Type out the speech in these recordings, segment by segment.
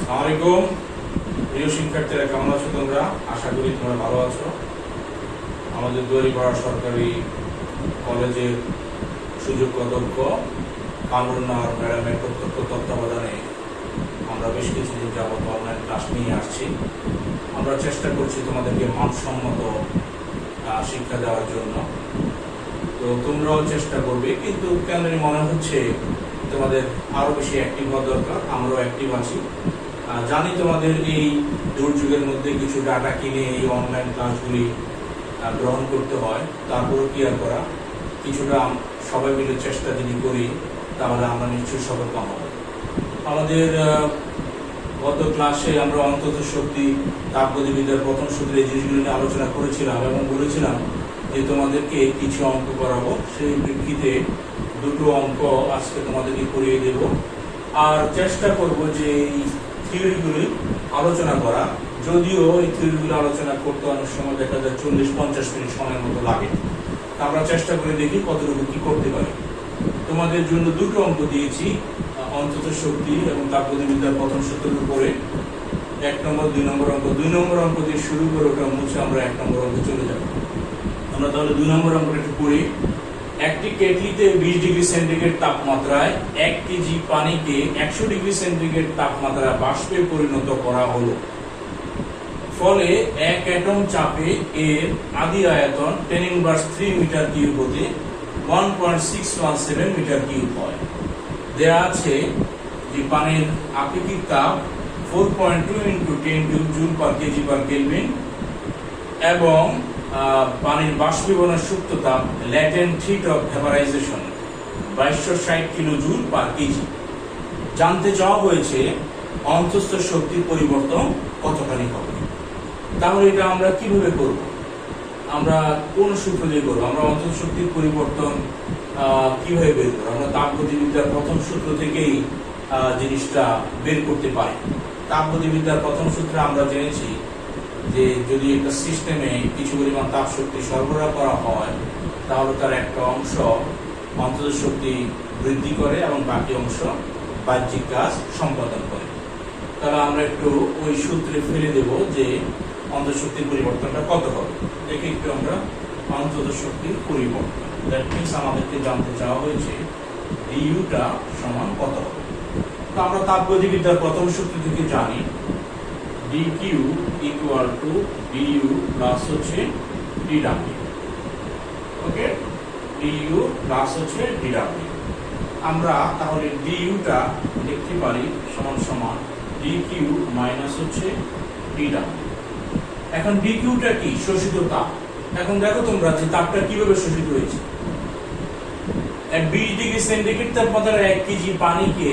আসসালামু প্রিয় শিক্ষার্থীরা, কেমন আছো তোমরা? আশা করি তোমরা ভালো আছো। আমাদের দুয়ারিপাড়া সরকারি কলেজের সুযোগ্য অধ্যক্ষ কামরুন্নাহার ম্যাডামের প্রত্যক্ষ তত্ত্বাবধানে আমরা বেশ কিছুদিন যাবত অনলাইন ক্লাস নিয়ে আসছি। আমরা চেষ্টা করছি তোমাদেরকে মানসম্মত শিক্ষা দেওয়ার জন্য। তো তোমরাও চেষ্টা করবে, কিন্তু কেন মনে হচ্ছে তোমাদের আরো বেশি অ্যাক্টিভ হওয়া দরকার। আমরাও অ্যাক্টিভ আছি। জানি তোমাদের এই দুর্যোগের মধ্যে কিছু ডাটা কিনে এই অনলাইন ক্লাসগুলি গ্রহণ করতে হয়, তারপরও কি আর করা, কিছুটা সবাই মিলে চেষ্টা যদি করি তাহলে আমরা নিশ্চয়ই সফলকাম হব। আমাদের গত ক্লাসে আমরা অন্তত শক্তি তাপগতিবিদ্যার প্রথম সূত্রে এই জিনিসগুলি নিয়ে আলোচনা করেছিলাম এবং বলেছিলাম যে তোমাদেরকে কিছু অঙ্ক করাবো। সেই প্রেক্ষিতে দুটো অঙ্ক আজকে তোমাদেরকে করিয়ে দেব, আর চেষ্টা করব যে এই থিওরিগুলি আলোচনা করা। যদিও এই থিওরিগুলি আলোচনা করতে অনেক সময় দেখা যায় 40-50 মিনিট সময়ের মতো লাগে। আমরা চেষ্টা করে দেখি কতটুকু কি করতে পারি। তোমাদের জন্য দুটো অঙ্ক দিয়েছি, অন্তত শক্তি এবং তাপগতিবিদ্যার প্রথম সূত্রের উপরে 1 নম্বর 2 নম্বর অঙ্ক। 2 নম্বর অঙ্ক দিয়ে শুরু করে ওটা মুছে আমরা 1 নম্বর অঙ্কে চলে যাব। আমরা তাহলে 2 নম্বর অঙ্কটা একটু পড়ি। একটি কেটলিতে 20 ডিগ্রি সেন্টিগ্রেড তাপমাত্রায় 1 কেজি পানিকে 100 ডিগ্রি সেন্টিগ্রেড তাপমাত্রায় বাষ্পে পরিণত করা হলো। ফলে 1 অ্যাটম চাপে এর আদি আয়তন 10⁻³ মিটার কিউব হতে 1.617 মিটার কিউব হয়। দেয়া আছে যে পানির আপেক্ষিক তাপ 4.2 × 10³ joule per kg per kelvin এবং পানির বাষ্পীভবনের সুপ্ত তাপ latent heat of vaporization 2260 kilo joule per kg. জানতে চাওয়া হয়েছে অন্তঃস্থ শক্তির পরিবর্তন কতখানি হবে। তাহলে এটা আমরা কিভাবে করব? আমরা কোন সূত্র দিয়ে করব? আমরা অন্তঃস্থ শক্তির পরিবর্তন কিভাবে বের করব? আমরা তাপগতিবিদ্যার প্রথম সূত্র থেকেই জিনিসটা বের করতে পারি। তাপগতিবিদ্যার প্রথম সূত্রে আমরা জেনেছি যে যদি একটা সিস্টেমে কিছু পরিমাণ তাপ শক্তি সরবরাহ করা হয় তাহলে তার একটা অংশ অন্তঃস্থ শক্তি বৃদ্ধি করে এবং বাকি অংশ বাহ্যিক কাজ সম্পাদন করে। তাহলে আমরা একটু ওই সূত্রে ফেলে দেব যে অন্তঃস্থ শক্তির পরিবর্তনটা কত হবে। দেখি একটু আমরা অন্তঃস্থ শক্তির পরিবর্তন, দ্যাট মিনস আমাদেরকে জানতে চাওয়া হয়েছে ডিইউটা সমান কত হবে। তো আমরা তাপগতিবিদ্যার প্রথম সূত্র থেকে জানি dq equal to du plus হচ্ছে dw। ওকে, du প্লাস হচ্ছে dw। আমরা তাহলে du টা লিখতে পারি সমান সমান dq মাইনাস হচ্ছে dw। এখন dq টা কি? শোষিত তাপ। এখন দেখো তোমরা যে তাপটা কিভাবে শোষিত হয়েছে। 20 ডিগ্রি সেন্টিগ্রেড তাপমাত্রার 1 কেজি পানিকে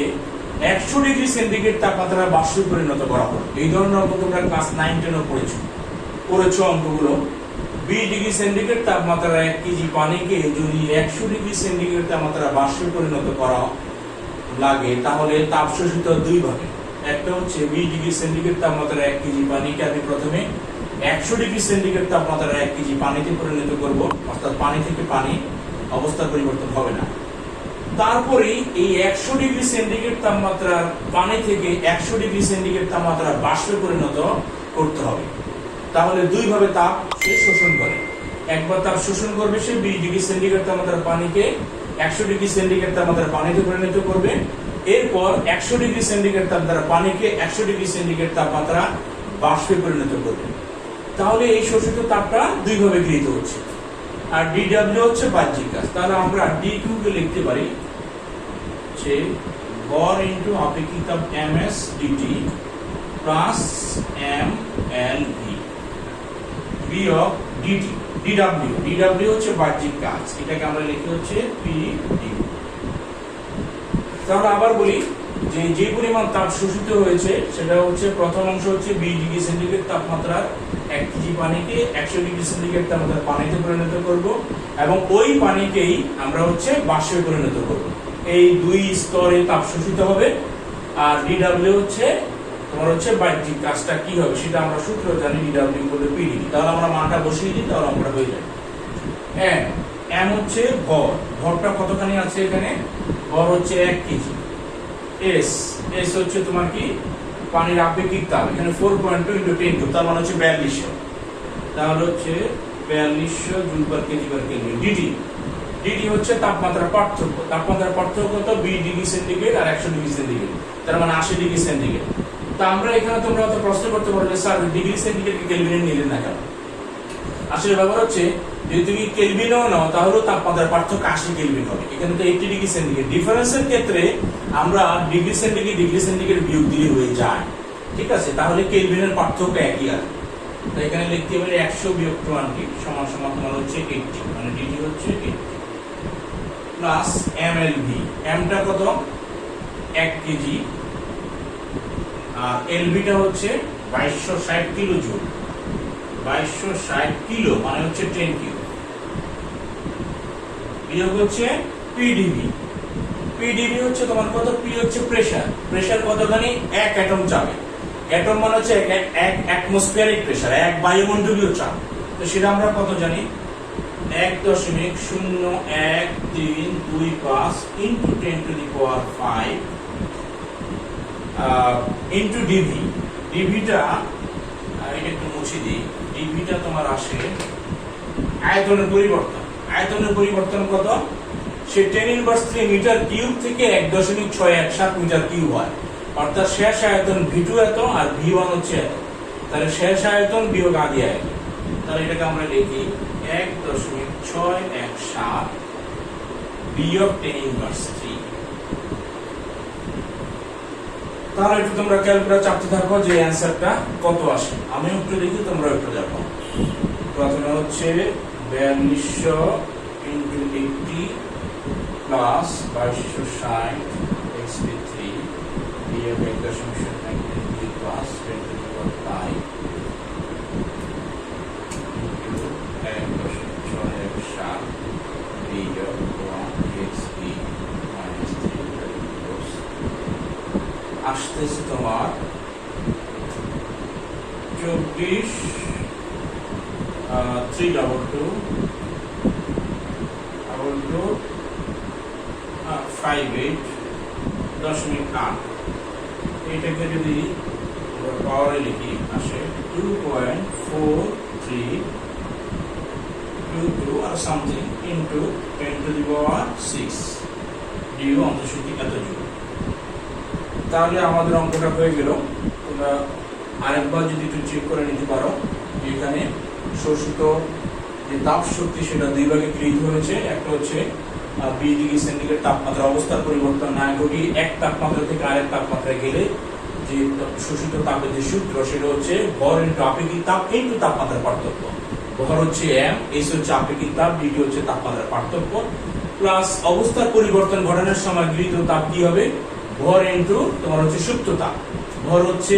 100 ডিগ্রি সেন্টিগ্রেড তাপমাত্রায় বাষ্পে পরিণত করা হলো। এই ধরনের অঙ্ক তোমরা ক্লাস 9-10 পড়েছো অঙ্কগুলো। 20 ডিগ্রি সেন্টিগ্রেড তাপমাত্রার 1 কেজি পানিকে যদি 100 ডিগ্রি সেন্টিগ্রেড তাপমাত্রায় বাষ্পে পরিণত করা লাগে তাহলে তাপ শোষিত দুই ভাবে। একটা হচ্ছে 20 ডিগ্রি সেন্টিগ্রেড তাপমাত্রার 1 কেজি পানিকে আমি প্রথমে 100 ডিগ্রি সেন্টিগ্রেড তাপমাত্রার 1 কেজি পানিতে পরিণত করব, অর্থাৎ পানি থেকে পানি অবস্থার পরিবর্তন হবে না। তারপরে এই 100 ডিগ্রি সেন্টিগ্রেড তাপমাত্রার পানি থেকে 100 ডিগ্রি সেন্টিগ্রেড তাপমাত্রা বাষ্পে পরিণত করতে হবে। তাহলে দুই ভাবে তাপ সে শোষণ করে। একবার তাপ শোষণ করবে সে 20 ডিগ্রি সেন্টিগ্রেড তাপমাত্রার পানিকে 100 ডিগ্রি সেন্টিগ্রেড তাপমাত্রার পানিতে পরিণত করবে। এরপর 100 ডিগ্রি সেন্টিগ্রেড তাপমাত্রার পানিকে 100 ডিগ্রি সেন্টিগ্রেড তাপমাত্রা বাষ্পে পরিণত করবে। তাহলে এই শোষিত তাপটা দুই ভাবে গৃহীত হচ্ছে। আর dw হচ্ছে বাহ্যিক কাজ। তাহলে আমরা dq কে লিখতে পারি যে ভর ইনটু আপেক্ষিক তাপ ms dt প্লাস mLV বিয়োগ dt dw হচ্ছে বাহ্যিক কাজ, এটাকে আমরা লিখি হচ্ছে pdv। তাহলে আবার বলি যে পরিমাণ তাপ শোষিত হয়েছে সেটা হচ্ছে প্রথম অংশ হচ্ছে 20 ডিগ্রি সেন্টিগ্রেড তাপমাত্রার 1 কেজি পানিকে 100 ডিগ্রি সেন্টিগ্রেড তাপমাত্রার পানিতে পরিণত করব এবং ওই পানিকেই আমরা হচ্ছে বাষ্পে পরিণত করব। এই দুই স্তরে তাপ শোষিত হবে। আর dw হচ্ছে তোমার হচ্ছে বাহ্যিক কাজটা কি হবে সেটা আমরা সূত্র জানি, dw বলে pdv। তাহলে আমরা মানটা বসিয়ে দিই, তাহলে আমরা হয়ে যাবে। m হচ্ছে ভরটা কতখানি আছে এখানে? ভর হচ্ছে 1 কেজি। s হচ্ছে তোমার কি পানির আপেক্ষিক তাপ এখানে 4.2 ইনটু 10 তার মানে হচ্ছে 4200, তাহলে হচ্ছে 4200 joule per kg per kelvin. DT হচ্ছে তাপমাত্রার পার্থক্য। তাপমাত্রার পার্থক্য তো 20 ডিগ্রি সেন্টিগ্রেড আর 100 ডিগ্রি সেন্টিগ্রেড, তার মানে 80 ডিগ্রি সেন্টিগ্রেড। তো আমরা এখানে তোমরা তো প্রশ্ন করতে পারো যে স্যার ডিগ্রি সেন্টিগ্রেড কেলভিনে নিলেন না কেন? আসলে ব্যাপার হচ্ছে যদি তুমি কেলভিনও নাও তাহলেও তাপমাত্রার পার্থক্য 80 কেলভিন হবে। এখানে তো 80 ডিগ্রি সেন্টিগ্রেড ডিফারেন্সের ক্ষেত্রে আমরা ডিগ্রি সেন্টিগ্রেড বিয়োগ দিলে হয়ে যায়, ঠিক আছে? তাহলে কেলভিনের পার্থক্য একই আছে। তো এখানে লিখতে পারি 100 বিয়োগ 20 সমান সমান তোমার হচ্ছে 80, মানে ডিটি হচ্ছে 80 প্লাস এমএলভি। এমটা কত? 1 কেজি, আর এলভিটা হচ্ছে 2260 কিলো জুল। 2260 কিলো মানে হচ্ছে 10 কিলো, বিয়োগ হচ্ছে পিডিবি। পিডিবি হচ্ছে তোমার কত? পি হচ্ছে প্রেসার কতখানি? 1 অ্যাটম চাপে। অ্যাটম মানে হচ্ছে এক অ্যাটমসফিয়ারিক প্রেসার, এক বায়ুমণ্ডলীয় চাপ। তো সেটা আমরা কত জানি? 1.0135 into 10 to the power 5 into D V. ডিভিটা এটা একটু মুছে দিই। ডিভিটা তোমার আসে আয়তনের পরিবর্তন। আয়তনের পরিবর্তন কত? সে 10⁻³ মিটার কিউব থেকে 1.617 মিটার কিউব হয়, অর্থাৎ শেষ আয়তন V2 এত আর V1 হচ্ছে এত। তাহলে শেষ আয়তন বিয়োগ আদি আয়তন, তাহলে এটাকে আমরা লিখি 1.617 বিয়োগ 10⁻³। তাহলে একটু তোমরা ক্যালকুলেটর চাপতে থাকো যে অ্যানসারটা কত আসে। আমি একটু দেখি, তোমরা একটু দেখো। প্রথমে হচ্ছে 4200 ইনটু 80 প্লাস 2260 x3 বিয়োগ 1.93 plus 10 to the power 5 into 1.617 বিয়োগ 1 x3 আসতেছে তোমার 24 322 58.8। এটাকে যদি পাওয়ারে লিখি আসে 2.4322 আর something into 10 to the power 6 D U অন্তঃশক্তি এত জুল। তাহলে আমাদের অঙ্কটা হয়ে গেল। তোমরা আরেকবার যদি একটু চেক করে নিতে পারো, এখানে শোষিত যে তাপ শক্তি সেটা দুই ভাগে গৃহীত হয়েছে। একটা হচ্ছে 20 ডিগ্রি সেন্টিগ্রেড তাপমাত্রা অবস্থার পরিবর্তন না ঘটি এক তাপমাত্রা থেকে আরেক তাপমাত্রায় গেলে যে শোষিত তাপের যে সূত্র সেটা হচ্ছে ভর ইনটু আপেক্ষিক তাপ ইনটু তাপমাত্রার পার্থক্য। ভর হচ্ছে m, এস হচ্ছে আপেক্ষিক তাপ, ডিটি হচ্ছে তাপমাত্রার পার্থক্য, প্লাস অবস্থার পরিবর্তন ঘটানোর সময় গৃহীত তাপ কি হবে? ভর ইনটু তোমার হচ্ছে সুপ্ত তাপ। ভর হচ্ছে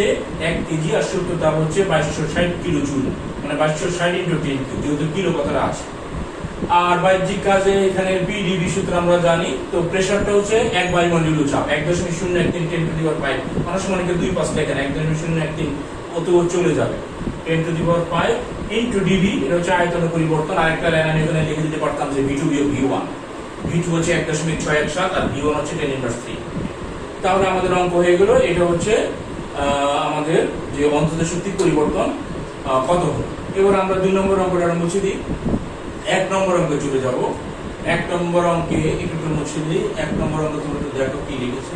1 কেজি আর সুপ্ত তাপ হচ্ছে 2260 কিলো জুল, মানে 2260 ইনটু 10 কিলো, যেহেতু কিলো কথাটা আছে। আর বাহ্যিক কাজে এখানে পিডিবি সূত্র আমরা জানি। তো প্রেসারটা হচ্ছে 1 বায়ুমণ্ডলীয় চাপ 1.013 10 টু দি পাওয়ার 5, অনেক সময় 2 পাঁচ লেখেন 1.013 অত চলে যাবে 10 to the power 5 into DB. এটা হচ্ছে আয়তনের পরিবর্তন। আরেকটা লাইন আমি এখানে লিখে দিতে পারতাম যে V2 বিয়োগ V1। V2 হচ্ছে 1.617 আর V1 হচ্ছে 10⁻³। তাহলে আমাদের অঙ্ক হয়ে গেল। এটা হচ্ছে আমাদের যে অন্তঃ শক্তির পরিবর্তন কত হলো। এবার আমরা 2 নম্বর অঙ্কটা মুছে দিই। 1 নম্বর অঙ্কে চলে যাব। 1 নম্বর অঙ্কে একটু মুছে দিই। 1 নম্বর অঙ্ক তোমরা একটু দেখো কি লিখেছে।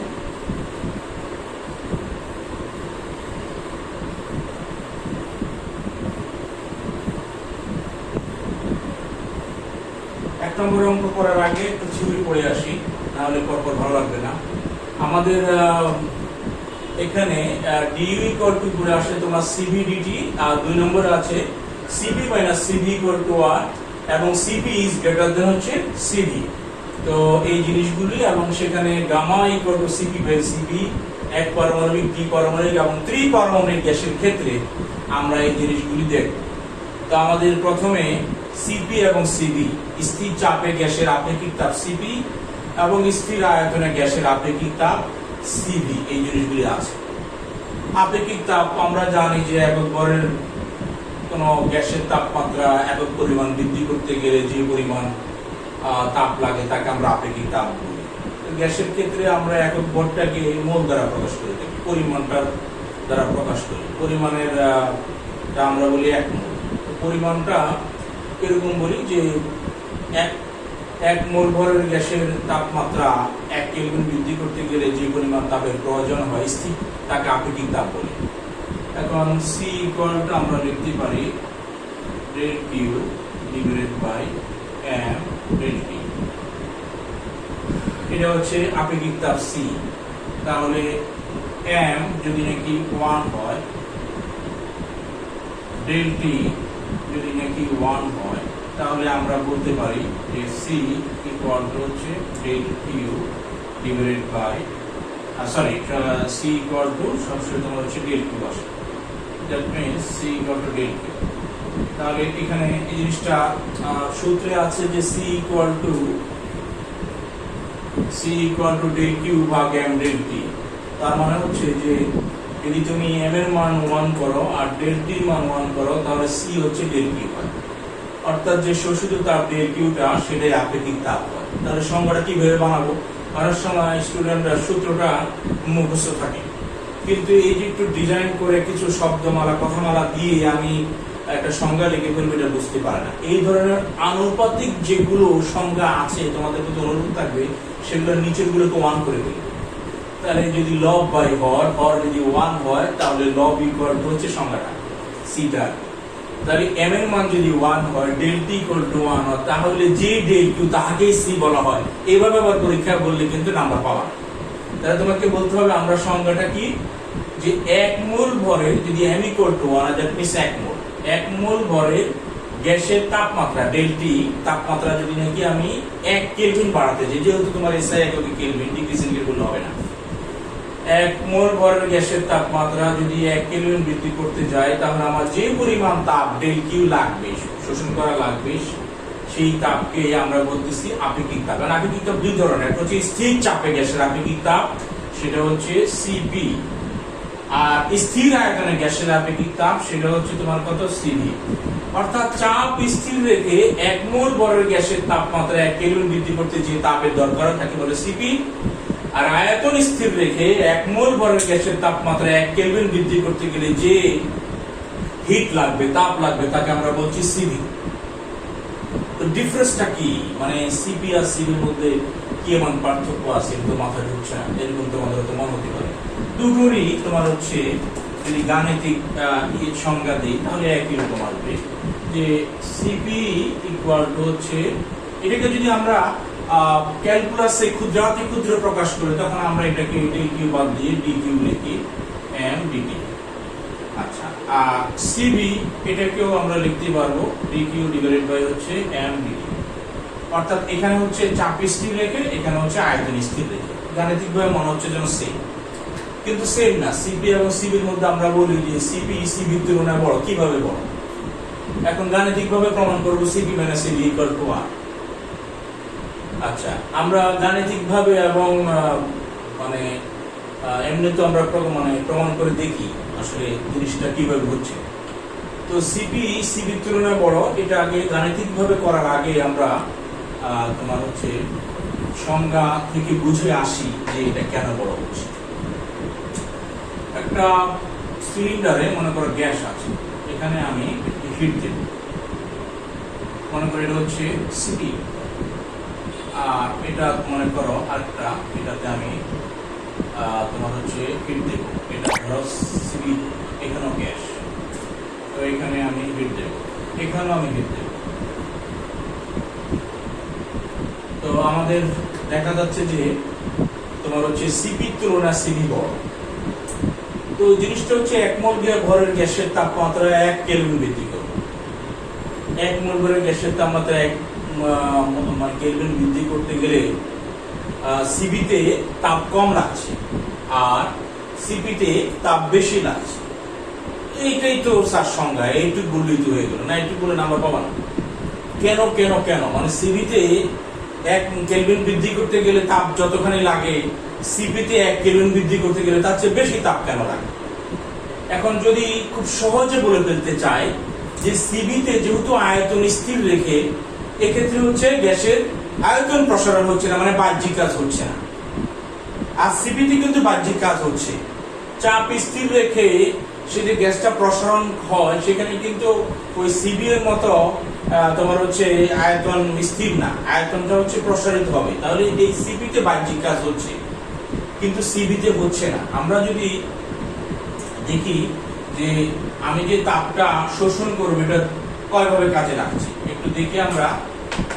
1 নম্বর অঙ্ক করার আগে একটু থিওরি পড়ে আসি, নাহলে পরপর ভালো লাগবে না। আমাদের এখানে ডিউ ইকুয়াল টু করে আসে তোমার সিভি ডিটি, আর 2 নম্বরে আছে C P minus C V equal to R, এবং সিপি ইজ গ্রেটার দেন হচ্ছে সিভি। তো এই জিনিসগুলি, এবং সেখানে gamma equal to CP by CV, এক পারমাণবিক, দ্বি পারমাণবিক এবং ত্রি পারমাণবিক গ্যাসের ক্ষেত্রে আমরা এই জিনিসগুলি দেখব। তো আমাদের প্রথমে সিপি এবং সিভি, স্থির চাপে গ্যাসের আপেক্ষিক তাপ সিপি এবং স্থির আয়তনে গ্যাসের আপেক্ষিক তাপ সিভি, এই জিনিসগুলি আছে। আপেক্ষিক তাপ আমরা জানি যে একক ভরের কোন গ্যাসের তাপমাত্রা একক পরিমাণ বৃদ্ধি করতে গেলে যে পরিমাণ তাপ লাগে তাকে আমরা আপেক্ষিক তাপ বলি। গ্যাসের ক্ষেত্রে আমরা একক ভরটাকে মোল দ্বারা প্রকাশ করে থাকি, পরিমাণটার দ্বারা প্রকাশ করি। পরিমাণের টা আমরা বলি 1 মোল। পরিমাণটা এরকম বলি যে এক মোল ভরের গ্যাসের তাপমাত্রা 1 কেলভিন বৃদ্ধি করতে গেলে যে পরিমাণ তাপের প্রয়োজন হয় স্থির তাকে আপেক্ষিক তাপ বলে। এখন C ইকুয়াল টু আমরা লিখতে পারি del Q divided by m del T। এটা হচ্ছে আপেক্ষিক তাপ C। তাহলে m যদি নাকি 1 হয়, del T যদি নাকি 1 হয়, তাহলে আমরা বলতে পারি যে C ইকুয়াল টু হচ্ছে del Q divided by C equal to সবসময় তোমার হচ্ছে del Q আসে। That means C equal to del Q। তাহলে এখানে এই জিনিসটা সূত্রে আছে যে C equal to del Q ভাগ m del T। তার মানে হচ্ছে যে যদি তুমি m এর মান 1 করো আর del T এর মান 1 করো, তাহলে C হচ্ছে del Q হয়। অর্থাৎ যে শোষিত তাপ del Q টা সেটাই আপেক্ষিক তাপ হয়। তাহলে সংজ্ঞাটা কিভাবে বানাবো? অনেক সময় স্টুডেন্টরা সূত্রটা মুখস্থ থাকে, কিন্তু এই যে একটু ডিজাইন করে কিছু শব্দমালা কথামালা দিয়ে আমি একটা সংজ্ঞা লিখে ফেলবো, এটা বুঝতে পারে না। এই ধরনের আনুপাতিক যেগুলো সংজ্ঞা আছে তোমাদের প্রতি অনুরোধ থাকবে সেগুলো নিচের গুলোকে 1 করে ফেলবে। তাহলে যদি লব বাই হর, হর যদি 1 হয়, তাহলে লব ইকুয়াল টু হচ্ছে সংজ্ঞাটা সিটা। তাহলে m এর মান যদি 1 হয়, del T ইকুয়াল টু 1 হয়, তাহলে যে del Q তাকেই C বলা হয়। এইভাবে আবার পরীক্ষা বললে কিন্তু নাম্বার পাবা। তাহলে তোমাকে বলতে হবে আমরা সংজ্ঞাটা কি, যে 1 মোল ভরের যদি m equal to 1, that means 1 মোল 1 মোল ভরের গ্যাসের তাপমাত্রা del T তাপমাত্রা যদি নাকি আমি 1 কেলভিন বাড়াতে চাই, যেহেতু তোমার SI এককে কেলভিন, ডিগ্রি সেন্টিগ্রেড বললে হবে না। 1 মোল ভরের গ্যাসের তাপমাত্রা যদি 1 কেলভিন বৃদ্ধি করতে যায়, তাহলে আমার যে পরিমাণ তাপ del Q লাগবে, শোষণ করা লাগবে, সেই তাপকে আমরা বলতেছি আপেক্ষিক তাপ। কারণ আপেক্ষিক তাপ দুই ধরনের, একটা হচ্ছে স্থির চাপে গ্যাসের আপেক্ষিক তাপ, সেটা হচ্ছে Cp, আর স্থির আয়তনে গ্যাসের আপেক্ষিক তাপ সেটা হচ্ছে তোমার কত Cv। অর্থাৎ চাপ স্থির রেখে 1 মোল ভরের গ্যাসের তাপমাত্রা 1 কেলভিন বৃদ্ধি করতে যে তাপের দরকার থাকে বলে Cp, আর আয়তন স্থির রেখে 1 মোল ভরের গ্যাসের তাপমাত্রা 1 কেলভিন বৃদ্ধি করতে গেলে যে হিট লাগবে, তাপ লাগবে, তাকে আমরা বলছি Cv। তো ডিফারেন্সটা কি, মানে Cp আর Cv এর মধ্যে কি এমন পার্থক্য আছে তো মাথায় ঢুকছে না, এরকম তোমাদের তো মনে হতে পারে। দুটোরই তোমার হচ্ছে যদি গাণিতিক সংজ্ঞা দিই তাহলে একই রকম আসবে, যে Cp ইকুয়াল টু হচ্ছে, এটাকে যদি আমরা ক্যালকুলাসে ক্ষুদ্রাতি ক্ষুদ্র প্রকাশ করি, তখন আমরা এটাকে del Q বাদ দিয়ে dQ লিখি m dt। আচ্ছা, আর Cv এটাকেও আমরা লিখতে পারবো dQ ডিভাইডেড বাই হচ্ছে m dt। অর্থাৎ এখানে হচ্ছে চাপ স্থির রেখে, এখানে হচ্ছে আয়তন স্থির রেখে। গাণিতিকভাবে মনে হচ্ছে যেন সেম, কিন্তু সেম না। Cp এবং Cv এর মধ্যে আমরা বলি যে Cp Cv এর তুলনায় বড়। কিভাবে বড়? এখন গাণিতিকভাবে প্রমাণ করব Cp - Cv ইকুয়াল টু 1। আচ্ছা, আমরা গাণিতিকভাবে এবং মানে এমনি তো আমরা প্রমাণ করে দেখি আসলে জিনিসটা কিভাবে হচ্ছে। তো Cp Cv এর তুলনায় বড়, এটা আগে গাণিতিকভাবে করার আগে আমরা তোমার হচ্ছে সংজ্ঞা থেকে বুঝে আসি যে এটা কেন বড় হচ্ছে। একটা সিলিন্ডারে মনে করো গ্যাস আছে, এখানে আমি হিট দেব, মনে করো এটা হচ্ছে Cp, আর এটা মনে করো আরেকটা, এটাতে আমি তোমার হচ্ছে হিট দেব, এটা ধরো Cp, এখানেও গ্যাস, তো এখানে আমি হিট দেব, এখানেও আমি হিট দেব। তো আমাদের দেখা যাচ্ছে যে তোমার হচ্ছে Cp তুলনায় Cv বড়। তো জিনিসটা হচ্ছে 1 মোল ভরের গ্যাসের তাপমাত্রা 1 কেলভিন বৃদ্ধি করবে। 1 মোল ভরের গ্যাসের তাপমাত্রা 1 কেলভিন বৃদ্ধি করতে গেলে Cv তে তাপ কম লাগছে আর Cp তে তাপ বেশি লাগছে। এইটাই তো স্যার সংজ্ঞা, এইটুকু বললেই তো হয়ে গেল না, এইটুকু বলে নাম্বার পাবা না। কেন কেন কেন মানে Cv তে 1 কেলভিন বৃদ্ধি করতে গেলে তাপ যতখানি লাগে, Cp তে 1 কেলভিন বৃদ্ধি করতে গেলে তার চেয়ে বেশি তাপ কেন লাগে? এখন যদি খুব সহজে বলে ফেলতে চাই যে Cv তে যেহেতু আয়তন স্থির রেখে, এক্ষেত্রে হচ্ছে গ্যাসের আয়তন প্রসারণ হচ্ছে না, মানে বাহ্যিক কাজ হচ্ছে না। আর Cp তে কিন্তু বাহ্যিক কাজ হচ্ছে। চাপ স্থির রেখে সে যে গ্যাসটা প্রসারণ হয় সেখানে কিন্তু ওই সিবি এর মতো তোমার হচ্ছে আয়তন স্থির না, আয়তনটা হচ্ছে প্রসারিত হবে। তাহলে এই সিবিতে বাহ্যিক কাজ হচ্ছে কিন্তু সিবিতে হচ্ছে না। আমরা যদি দেখি যে আমি যে তাপটা শোষণ করবো এটা কয়ভাবে কাজে লাগছে একটু দেখি। আমরা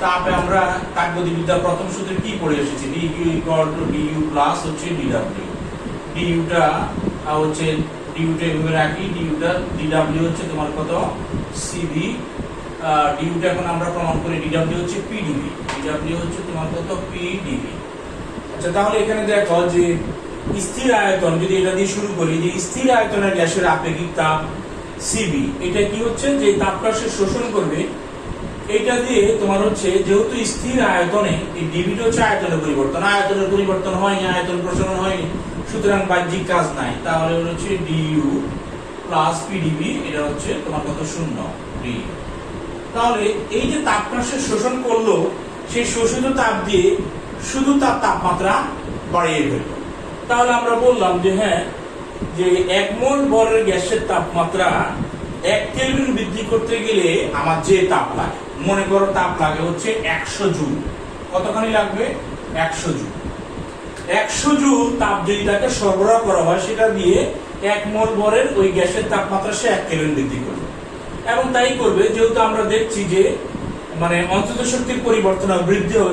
তাপে আমরা তাপগতিবিদ্যা প্রথম সূত্রে কি পড়ে এসেছি, DQ equal to D U plus হচ্ছে ডিডব্লিউ। ডিইউটা হচ্ছে ডিইউটা এভাবে রাখি, ডিডব্লিউ হচ্ছে তোমার কত সিবি, ডিইউটা এখন আমরা প্রমাণ করি ডিডব্লিউ হচ্ছে পিডিবি, ডিডব্লিউ হচ্ছে তোমার কত পিডিবি। আচ্ছা তাহলে এখানে দেখো যে স্থির আয়তন, যদি এটা দিয়ে শুরু করি, যে স্থির আয়তনের গ্যাসের আপেক্ষিক তাপ সিবি, এটা কি হচ্ছে যে তাপটা সে শোষণ করবে, এটা দিয়ে তোমার হচ্ছে যেহেতু স্থির আয়তনে এই ডিবিটা হচ্ছে আয়তনের পরিবর্তন হয়নি, আয়তন প্রসারণ হয়নি, সুতরাং বাহ্যিক কাজ নাই। তাহলে হচ্ছে ডিইউ প্লাস পিডিবি, এটা হচ্ছে তোমার কত শূন্য ডি। তাহলে এই যে তাপটা সে শোষণ করলো, সেই শোষিত তাপ দিয়ে শুধু তার তাপমাত্রা বাড়িয়ে ফেলল। তাহলে আমরা বললাম যে হ্যাঁ, যে 1 মোল ভরের গ্যাসের তাপমাত্রা 1 কেলভিন বৃদ্ধি করতে গেলে আমার যে তাপ লাগে, মনে করো তাপ লাগে হচ্ছে 100 জুল। কতখানি লাগবে? 100 জুল। 100 জুল তাপ যদি তাকে সরবরাহ করা হয়, সেটা দিয়ে 1 মোল ভরের ওই গ্যাসের তাপমাত্রা সে 1 কেলভিন বৃদ্ধি করবে। এবং তাই করবে যেহেতু আমরা দেখছি যে মানে অন্তত শক্তির পরিবর্তন হবে,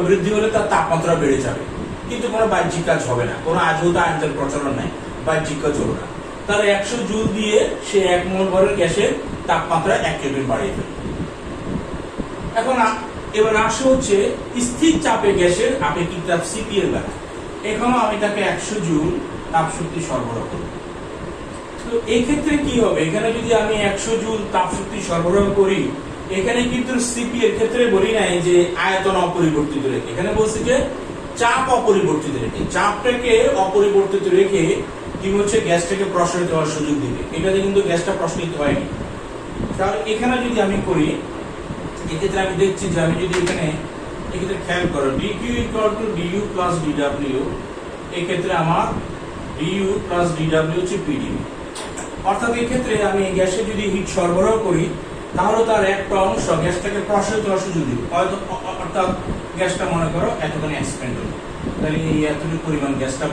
বৃদ্ধি হলে তার তাপমাত্রা বেড়ে যাবে, কিন্তু কোনো বাহ্যিক কাজ হবে না, কোনো আজও আয়তন প্রচলন নাই, বাহ্যিক কাজ হবে না। তাহলে 100 জুল দিয়ে সে 1 মোল ভরের গ্যাসের তাপমাত্রা 1 কেলভিন বাড়িয়ে ফেলবে। এখন এবার আসে হচ্ছে স্থির চাপে গ্যাসের আপেক্ষিক তাপ সিপি এর বেলা। এখানেও আমি তাকে 100 জুল তাপ শক্তি সরবরাহ করব। তো এই ক্ষেত্রে কি হবে, এখানে যদি আমি 100 জুল তাপ শক্তি সরবরাহ করি, এখানে কিন্তু সিপি এর ক্ষেত্রে বলি নাই যে আয়তন অপরিবর্তিত রেখে, এখানে বলছি যে চাপ অপরিবর্তিত রেখে, চাপটাকে অপরিবর্তিত রেখে তুমি হচ্ছে গ্যাসটাকে প্রসারিত হওয়ার সুযোগ দিবে। এটাতে কিন্তু গ্যাসটা প্রসারিত হয়নি। তাহলে এখানে যদি আমি করি, এক্ষেত্রে আমি দেখছি যে আমি যদি এখানে এক্ষেত্রে খেয়াল করো DQ equal to D U plus DW, এক্ষেত্রে আমার ডিইউ প্লাস ডিডব্লিউ হচ্ছে পিডিবি। অর্থাৎ এক্ষেত্রে আমি গ্যাসে যদি হিট সরবরাহ করি, তাহলে তার একটা অংশ গ্যাসটাকে প্রসারিত হওয়ার সুযোগ দিবে। অর্থাৎ গ্যাসটা মনে করো এতখানি এক্সপ্যান্ড হলো, তাহলে এই এতটুকু পরিমাণ গ্যাসটা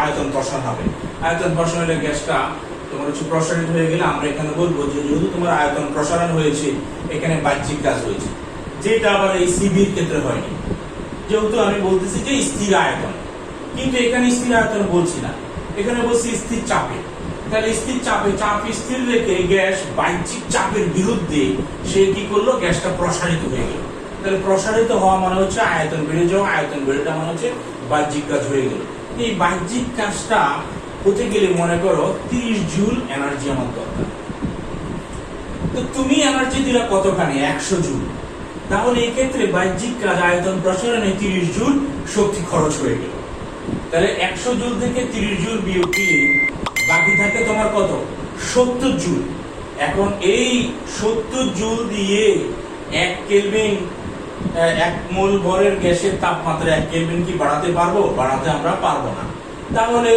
আয়তন প্রসারণ হবে। আয়তন প্রসারণ হলে গ্যাসটা তোমার হচ্ছে প্রসারিত হয়ে গেলে আমরা এখানে বলবো যে যেহেতু তোমার আয়তন প্রসারণ হয়েছে, এখানে বাহ্যিক কাজ হয়েছে, যেটা আবার এই সিবির ক্ষেত্রে হয়নি। যেহেতু আমি বলতেছি যে স্থির আয়তন, কিন্তু এখানে স্থির আয়তন বলছি না, এখানে বলছি স্থির চাপে। তাহলে স্থির চাপে চাপ স্থির রেখে গ্যাস বাহ্যিক চাপের বিরুদ্ধে সে কি করলো, গ্যাসটা প্রসারিত হয়ে গেল। তাহলে প্রসারিত হওয়া মানে হচ্ছে আয়তন বেড়ে যাওয়া, আয়তন বেড়ে যাওয়া মানে হচ্ছে বাহ্যিক কাজ হয়ে গেল। এই বাহ্যিক কাজটা হতে গেলে মনে করো 30 জুল এনার্জি আমার দরকার। তো তুমি এনার্জি দিলা কতখানি? 100 জুল। তাহলে এই ক্ষেত্রে বাহ্যিক কাজ আয়তন প্রসারণে 30 জুল শক্তি খরচ হয়ে গেল। তাহলে 100 জুল থেকে 30 জুল বিয়োগ দিলে বাকি থাকে তোমার কত? 70 জুল। এখন এই 70 জুল দিয়ে 1 কেলভিন 1 মোল ভরের গ্যাসের তাপমাত্রা 1 কেলভিন কি বাড়াতে পারবো? বাড়াতে আমরা পারবো না। তাহলে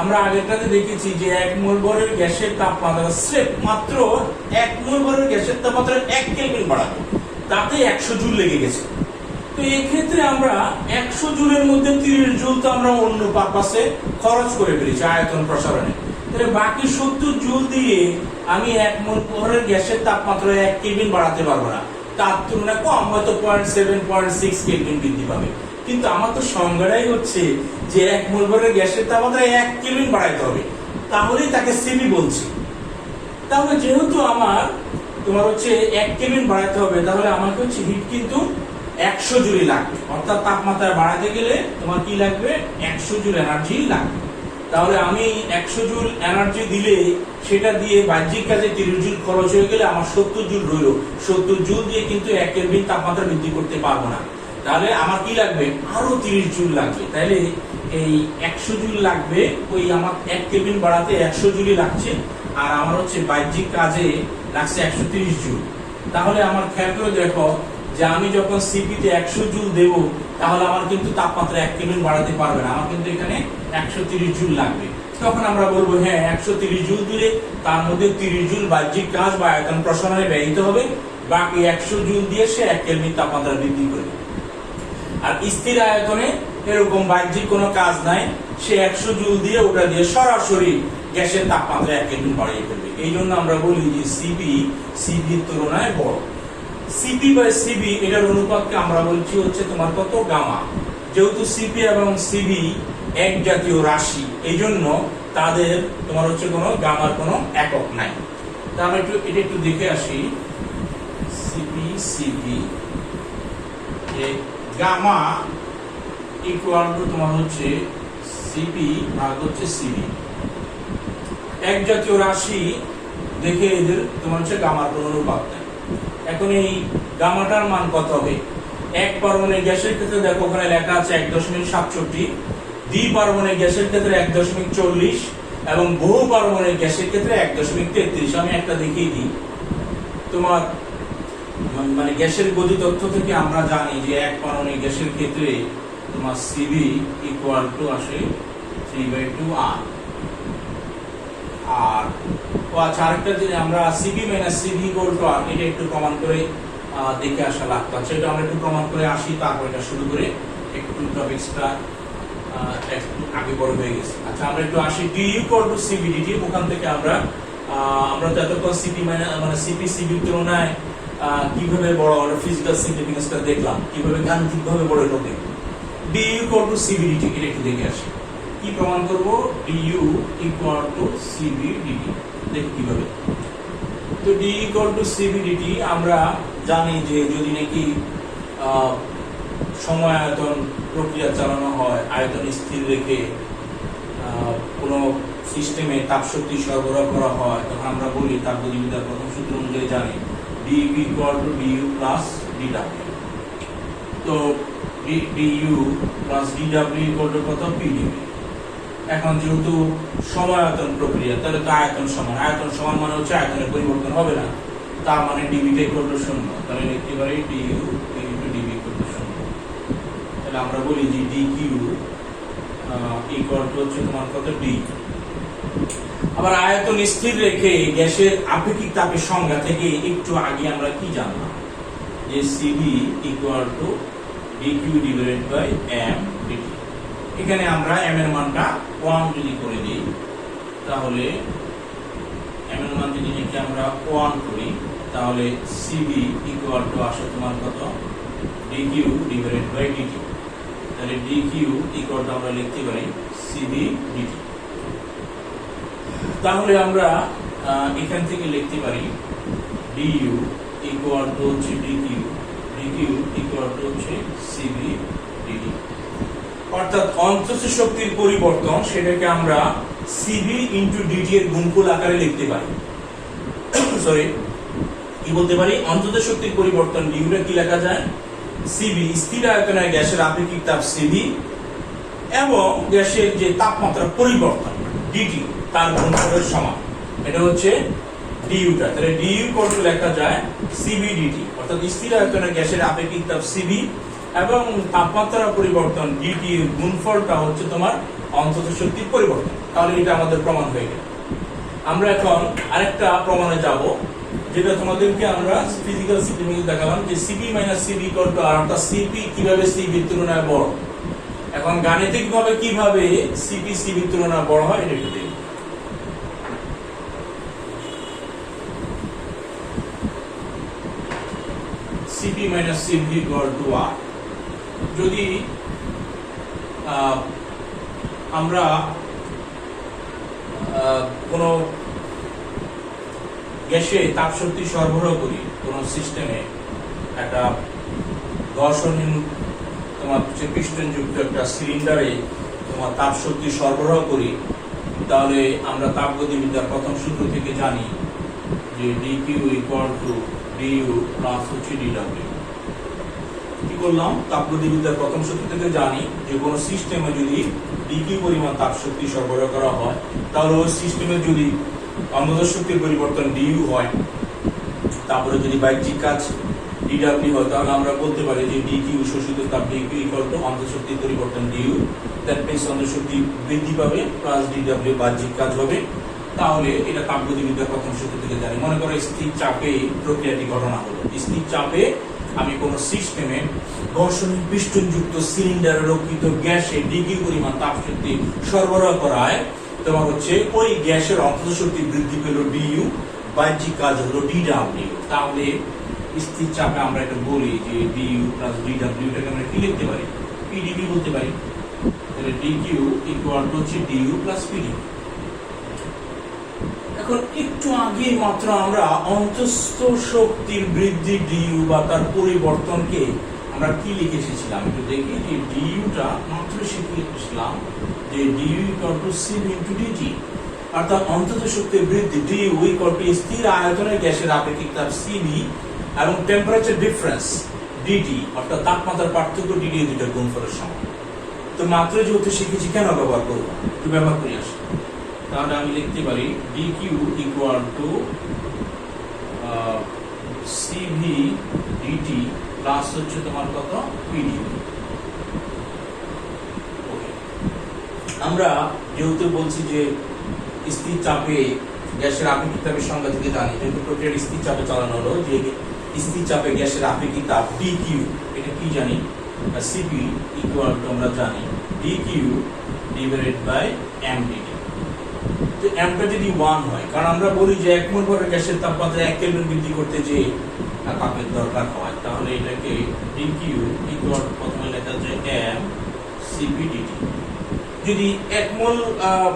আমরা আগেরটাতে দেখেছি যে 1 মোল ভরের গ্যাসের তাপমাত্রা স্রেফ মাত্র 1 মোল ভরের গ্যাসের তাপমাত্রা 1 কেলভিন বাড়াতে, তাতে 100 জুল লেগে গেছে। তো এই ক্ষেত্রে আমরা 100 জুলের মধ্যে 30 জুল তো আমরা অন্য পারপাসে খরচ করে ফেলেছি আয়তন প্রসারণে। তাহলে বাকি 70 জুল দিয়ে আমি 1 মোল ভরের গ্যাসের তাপমাত্রা 1 কেলভিন বাড়াতে পারবো না, তার তুলনায় কম হয়তো 0.7 0.6 কেলভিন বৃদ্ধি পাবে। কিন্তু আমার তো সংজ্ঞাটাই হচ্ছে যে 1 মোল ভরের গ্যাসের তাপমাত্রা 1 কেলভিন বাড়াইতে হবে, তাহলেই তাকে সিবি বলছি। তাহলে যেহেতু আমার তোমার হচ্ছে 1 কেলভিন বাড়াইতে হবে, তাহলে আমাকে হচ্ছে হিট কিন্তু 100 জুলই লাগবে। অর্থাৎ তাপমাত্রা বাড়াতে গেলে তোমার কি লাগবে? 100 জুল এনার্জি লাগবে। তাহলে আমি 100 জুল এনার্জি দিলে সেটা দিয়ে বাহ্যিক কাজে 30 জুল খরচ হয়ে গেলে আমার 70 জুল রইল। 70 জুল দিয়ে কিন্তু 1 কেলভিন তাপমাত্রা বৃদ্ধি করতে পারবো না। তাহলে আমার কি লাগবে? আরো 30 জুল লাগবে। তাহলে এই 100 জুল লাগবে, ওই আমার 1 কেলভিন বাড়াতে 100 জুলই লাগছে, আর আমার হচ্ছে বাহ্যিক কাজে লাগছে 130 জুল। তাহলে আমার খেয়াল করে দেখো যে আমি যখন সিপিতে 100 জুল দেব, তাহলে আমার কিন্তু তাপমাত্রা 1 কেলভিন বাড়াতে পারবে না, আমার কিন্তু এখানে 130 জুল লাগবে। তখন আমরা বলবো হ্যাঁ 130 জুল দিলে তার মধ্যে 30 জুল বাহ্যিক কাজ বা আয়তন প্রসারণে ব্যয়িত হবে, বাকি 100 জুল দিয়ে সে 1 কেলভিন তাপমাত্রা বৃদ্ধি করবে। আর স্থির আয়তনে এরকম বাহ্যিক কোনো কাজ নাই, সে 100 জুল দিয়ে ওটা দিয়ে সরাসরি গ্যাসের তাপমাত্রা 1 কেলভিন বাড়িয়ে ফেলবে। এই জন্য আমরা বলি যে সিপি সিভির তুলনায় বড়। সিপি বাই সিবি এটার অনুপাতকে আমরা বলছি হচ্ছে তোমার কত, গামা। যেহেতু সিপি এবং সিবি এক জাতীয় রাশি, এই জন্য তাদের তোমার হচ্ছে কোনো গামার কোনো একক নাই। তা আমরা এটা একটু দেখে আসি। CP CV gamma equal to তোমার হচ্ছে সিপি ভাগ হচ্ছে সিবি। এক জাতীয় রাশি দেখে এদের তোমার হচ্ছে গামার কোনো অনুপাত নেই। এখন এই গামাটার মান কত হবে? এক পারমাণবিক গ্যাসের ক্ষেত্রে দেখো ওখানে লেখা আছে 1.67, দ্বি পারমাণবিক গ্যাসের ক্ষেত্রে 1.40 এবং বহু পারমাণবিক গ্যাসের ক্ষেত্রে 1.33। আমি একটা দেখিয়ে দিই। তোমার মানে গ্যাসের গতি তথ্য থেকে আমরা জানি যে এক পারমাণবিক গ্যাসের ক্ষেত্রে তোমার সিবি ইকুয়াল টু আসে 3/2R। আর আচ্ছা, আরেকটা যে আমরা C V minus C V equal to R, এটা একটু প্রমাণ করে দেখে আসা লাগতো। আচ্ছা, এটা আমরা একটু প্রমাণ করে আসি, তারপর এটা শুরু করে একটু টপিকসটা একটু আগে বড় হয়ে গেছে। আচ্ছা, আমরা একটু আসি D equal to CV DT. ওখান থেকে আমরা তো এতক্ষণ সিপি মানে সিপি সিবির তুলনায় কিভাবে বড় হলো ফিজিক্যাল সিগনিফিকেন্সটা দেখলাম, কিভাবে গাণিতিকভাবে বড় হলো দেখলাম। D equal to CV DT এটা একটু দেখে আসি। কি প্রমাণ করব? DU equal to CV DT. দেখি কিভাবে। তো D equal to CV DT আমরা জানি যে যদি নাকি সময় আয়তন প্রক্রিয়া চালানো হয়, আয়তন স্থির রেখে কোনো সিস্টেমে তাপশক্তি সরবরাহ করা হয়, তখন আমরা বলি তাপগতিবিদ্যার প্রথম সূত্র অনুযায়ী জানি D U equal to D U plus D W. তো D U plus D W equal to কত? পিডিবি। এখন যেহেতু সময় আয়তন প্রক্রিয়া, তাহলে তো আয়তন সমান মানে হচ্ছে আয়তনের পরিবর্তন হবে না, তার মানে ডিবিটা ইকুয়াল টু 0। তাহলে লিখতে পারি DU into DB equal to 0। তাহলে আমরা বলি যে ডিকিউ ইকুয়াল টু হচ্ছে তোমার কত? ডি। আবার আয়তন স্থির রেখে গ্যাসের আপেক্ষিক তাপের সংজ্ঞা থেকে একটু আগে আমরা কি জানলাম যে CV equal to DQ divided by M DT. এখানে আমরা এম এর মানটা 1 যদি করে দিই, তাহলে এম এর মান যদি নাকি আমরা 1 করি, তাহলে সিবি ইকুয়াল টু আসে তোমার কত? DQ divided by DT. তাহলে ডিকিউ ইকুয়াল টু আমরা লিখতে পারি সিবি ডিটি। তাহলে আমরা এখান থেকে লিখতে পারি ডিইউ ইকুয়াল টু হচ্ছে ডিকিউ, ডিকিউ ইকুয়াল টু হচ্ছে সিবি ডিটি। অর্থাৎ অন্তঃস্থ শক্তির পরিবর্তন সেটাকে আমরা সিবি ইনটু ডিটি এর গুণফল আকারে লিখতে পারি। সরি, কি বলতে পারি? অন্তঃস্থ শক্তির পরিবর্তন ডিউটা কি লেখা যায়? সিবি স্থির আয়তনের গ্যাসের আপেক্ষিক তাপ সিবি এবং গ্যাসের যে তাপমাত্রা পরিবর্তন ডিটি তার গুণফলের সমান। এটা হচ্ছে ডিইউটা। তাহলে ডিইউ কত লেখা যায়? CV DT. অর্থাৎ স্থির আয়তনের গ্যাসের আপেক্ষিক তাপ সিবি এবং তাপমাত্রা পরিবর্তন ডিটি এর গুণফলটা হচ্ছে তোমার অন্তঃস্থ শক্তির পরিবর্তন। তাহলে এটা আমাদের প্রমাণ হয়ে গেল। আমরা এখন আরেকটা প্রমাণে যাব, যেটা তোমাদেরকে আমরা ফিজিক্যাল সিস্টেমে দেখালাম যে C P minus C V equal to R. অর্থাৎ সিপি কিভাবে সিবির তুলনায় বড়। এখন গাণিতিকভাবে কিভাবে সিপি সিবির তুলনায় বড় হয় এটা একটু দেখি। C P minus C V equal to R. যদি আমরা কোনো গ্যাসে তাপ শক্তি সরবরাহ করি, কোন সিস্টেমে একটা ঘর্ষণহীন তোমার পিস্টন যুক্ত একটা সিলিন্ডারে তোমার তাপ শক্তি সরবরাহ করি, তাহলে আমরা তাপগতিবিদ্যার প্রথম সূত্র থেকে জানি যে DQ equal to D U plus হচ্ছে ডিডব্লিউ। কি করলাম? তাপগতিবিদ্যার প্রথম সূত্র থেকে জানি যে কোনো সিস্টেমে যদি ডিকিউ পরিমাণ তাপ শক্তি সরবরাহ করা হয়, তাহলে ওই সিস্টেমে যদি অন্তঃস্থ শক্তির পরিবর্তন ডিইউ হয়, তারপরে যদি বাহ্যিক কাজ ডিডব্লিউ হয় তাহলে আমরা বলতে পারি যে ডিকিউ শোষিত তাপ ডিকিউ ইকুয়াল টু অন্তঃশক্তি পরিবর্তন ডিইউ, দ্যাট মিন্স অন্তঃশক্তি বৃদ্ধি পাবে প্লাস ডিডব্লিউ বাহ্যিক কাজ হবে। তাহলে এটা তাপগতিবিদ্যার প্রথম সূত্র থেকে জানি। মনে করো স্থির চাপে প্রক্রিয়াটি ঘটনা হলো, স্থির চাপে আমি কোন সিস্টেমে ঘর্ষণী পিস্টনযুক্ত সিলিন্ডারে রক্ষিত গ্যাসে ডিগ্রি পরিমাণ তাপ শক্তি সরবরাহ করায় তোমার হচ্ছে ওই গ্যাসের অন্তত শক্তি বৃদ্ধি পেল ডিইউ, বাহ্যিক কাজ হলো ডিডব্লিউ। তাহলে স্থির চাপে আমরা এটা বলি যে ডিইউ প্লাস ডিডব্লিউ টাকে আমরা কি লিখতে পারি, পিডিবি বলতে পারি। তাহলে ডিকিউ ইকুয়াল টু হচ্ছে ডিইউ প্লাস পিডিবি। এখন একটু আগে মাত্র আমরা অন্তঃস্থ শক্তির বৃদ্ধি ডিইউ বা তার পরিবর্তনকে আমরা কি লিখে এসেছিলাম একটু দেখি যে ডিইউটা মাত্র শিখে এসেছিলাম যে DU equal to CV into DT, অর্থাৎ অন্তঃস্থ শক্তির বৃদ্ধি ডিইউ ইকুয়াল টু স্থির আয়তনের গ্যাসের আপেক্ষিক তাপ সিভি এবং টেম্পারেচার ডিফারেন্স ডিটি, অর্থাৎ তাপমাত্রার পার্থক্য ডিটি দুইটার গুণফলের সমান। তো মাত্র যেহেতু শিখেছি কেন ব্যবহার করবো, একটু ব্যবহার করে আসি। তাহলে আমি লিখতে পারি DQ equal to CV DT plus হচ্ছে তোমার কত পিডিবি। আমরা যেহেতু বলছি যে স্থির চাপে গ্যাসের আপেক্ষিক তাপের সংজ্ঞা থেকে জানি, যেহেতু প্রক্রিয়াটি স্থির চাপে চালানো হলো, যে স্থির চাপে গ্যাসের আপেক্ষিক তাপ ডিকিউ এটা কি জানি, সিপি ইকুয়াল টু আমরা জানি ডিকিউ ডিভাইডেড বাই এমডিটি। তো এমটা যদি 1 হয়, কারণ আমরা বলি যে 1 মোল ভরের গ্যাসের তাপমাত্রা 1 কেলভিন বৃদ্ধি করতে যে তাপের দরকার হয়, তাহলে এটাকে ডিকিউ ইকুয়াল প্রথমে লেখা যায় এম সিপি ডিটি। যদি 1 মোল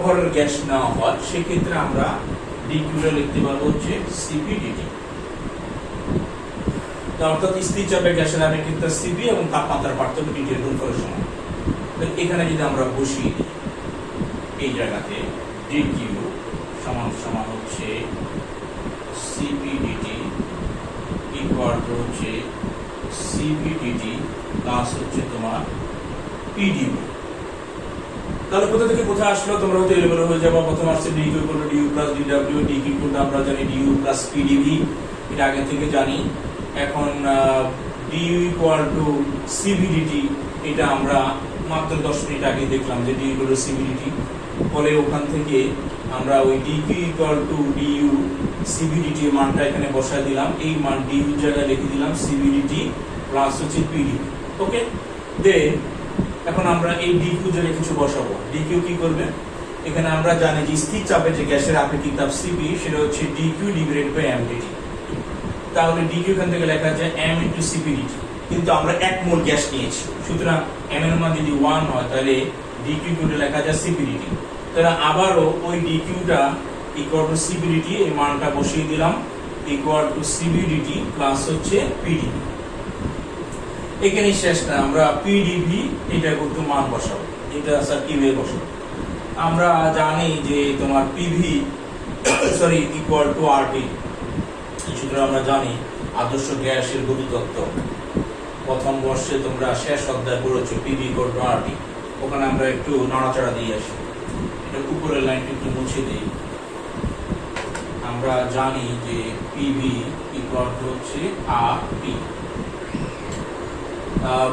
ভরের গ্যাস না হয় সেক্ষেত্রে আমরা ডিকিউটা লিখতে পারবো হচ্ছে সিপি ডিটি। অর্থাৎ স্থির চাপে গ্যাসের আপেক্ষিক তাপ সিপি এবং তাপমাত্রার পার্থক্য ডিটি এর গুণফলের সমান। এখানে যদি আমরা বসিয়ে দিই এই জায়গাতে ডিকিউ সমান সমান হচ্ছে সিপি ডিটি ইকুয়াল টু হচ্ছে সিপি ডিটি প্লাস হচ্ছে তোমার পিডিবি। তাহলে কোথা থেকে কোথায় আসলো তোমরা হয়তো এলোমেলো হয়ে যাবো। প্রথম আসছে DQ equal to D U plus DW, DQ equal to আমরা জানি ডিইউ প্লাস পিডিবি, এটা আগে থেকে জানি। এখন ডিইউ ইকুয়াল টু সিভিডিটি, এটা আমরা মাত্র 10 মিনিট আগে দেখলাম যে ডিইউ ইকুয়াল টু সিভিডিটি। ফলে ওখান থেকে আমরা ওই ডিকিউ ইকুয়াল টু ডিইউ সিভিডিটি এর মানটা এখানে বসায় দিলাম, এই মান ডিইউ জায়গায় লিখে দিলাম সিভিডিটি প্লাস হচ্ছে পিডিবি। ওকে, দেন এখন আমরা এই ডিকিউ জায়গায় কিছু বসাবো। ডিকিউ কি করবে, এখানে আমরা জানি যে স্থির চাপে যে গ্যাসের আপেক্ষিক তাপ সিপি সেটা হচ্ছে ডিকিউ ডিভাইডেড বাই এমডিটি। তাহলে ডিকিউ এখান থেকে লেখা যায় এম ইনটু সিপিডিটি, কিন্তু আমরা 1 মোল গ্যাস নিয়েছি, সুতরাং এম এর মান যদি 1 হয় তাহলে ডিকিউ করে লেখা যায় সিপিডিটি। তাহলে আবারও ওই ডিকিউটা ইকুয়াল টু সিপিডিটি এই মানটা বসিয়ে দিলাম ইকুয়াল টু সিপিডিটি প্লাস হচ্ছে পিডিবি। এখানে শেষ না, আমরা পিডিবি এটা কিন্তু মান বসাবো, এটা স্যার কিভাবে বসাবো, আমরা জানি যে তোমার পিভি ইকুয়াল টু আরটি। সুতরাং আমরা জানি আদর্শ গ্যাসের গতিতত্ত্ব প্রথম বর্ষে তোমরা শেষ অধ্যায় পড়েছো, পিভি ইকুয়াল টু আরটি। ওখানে আমরা একটু নাড়াচাড়া দিয়ে আসি, এটা উপরের লাইনটা একটু মুছে দিই। আমরা জানি যে পিভি ইকুয়াল টু হচ্ছে আরটি।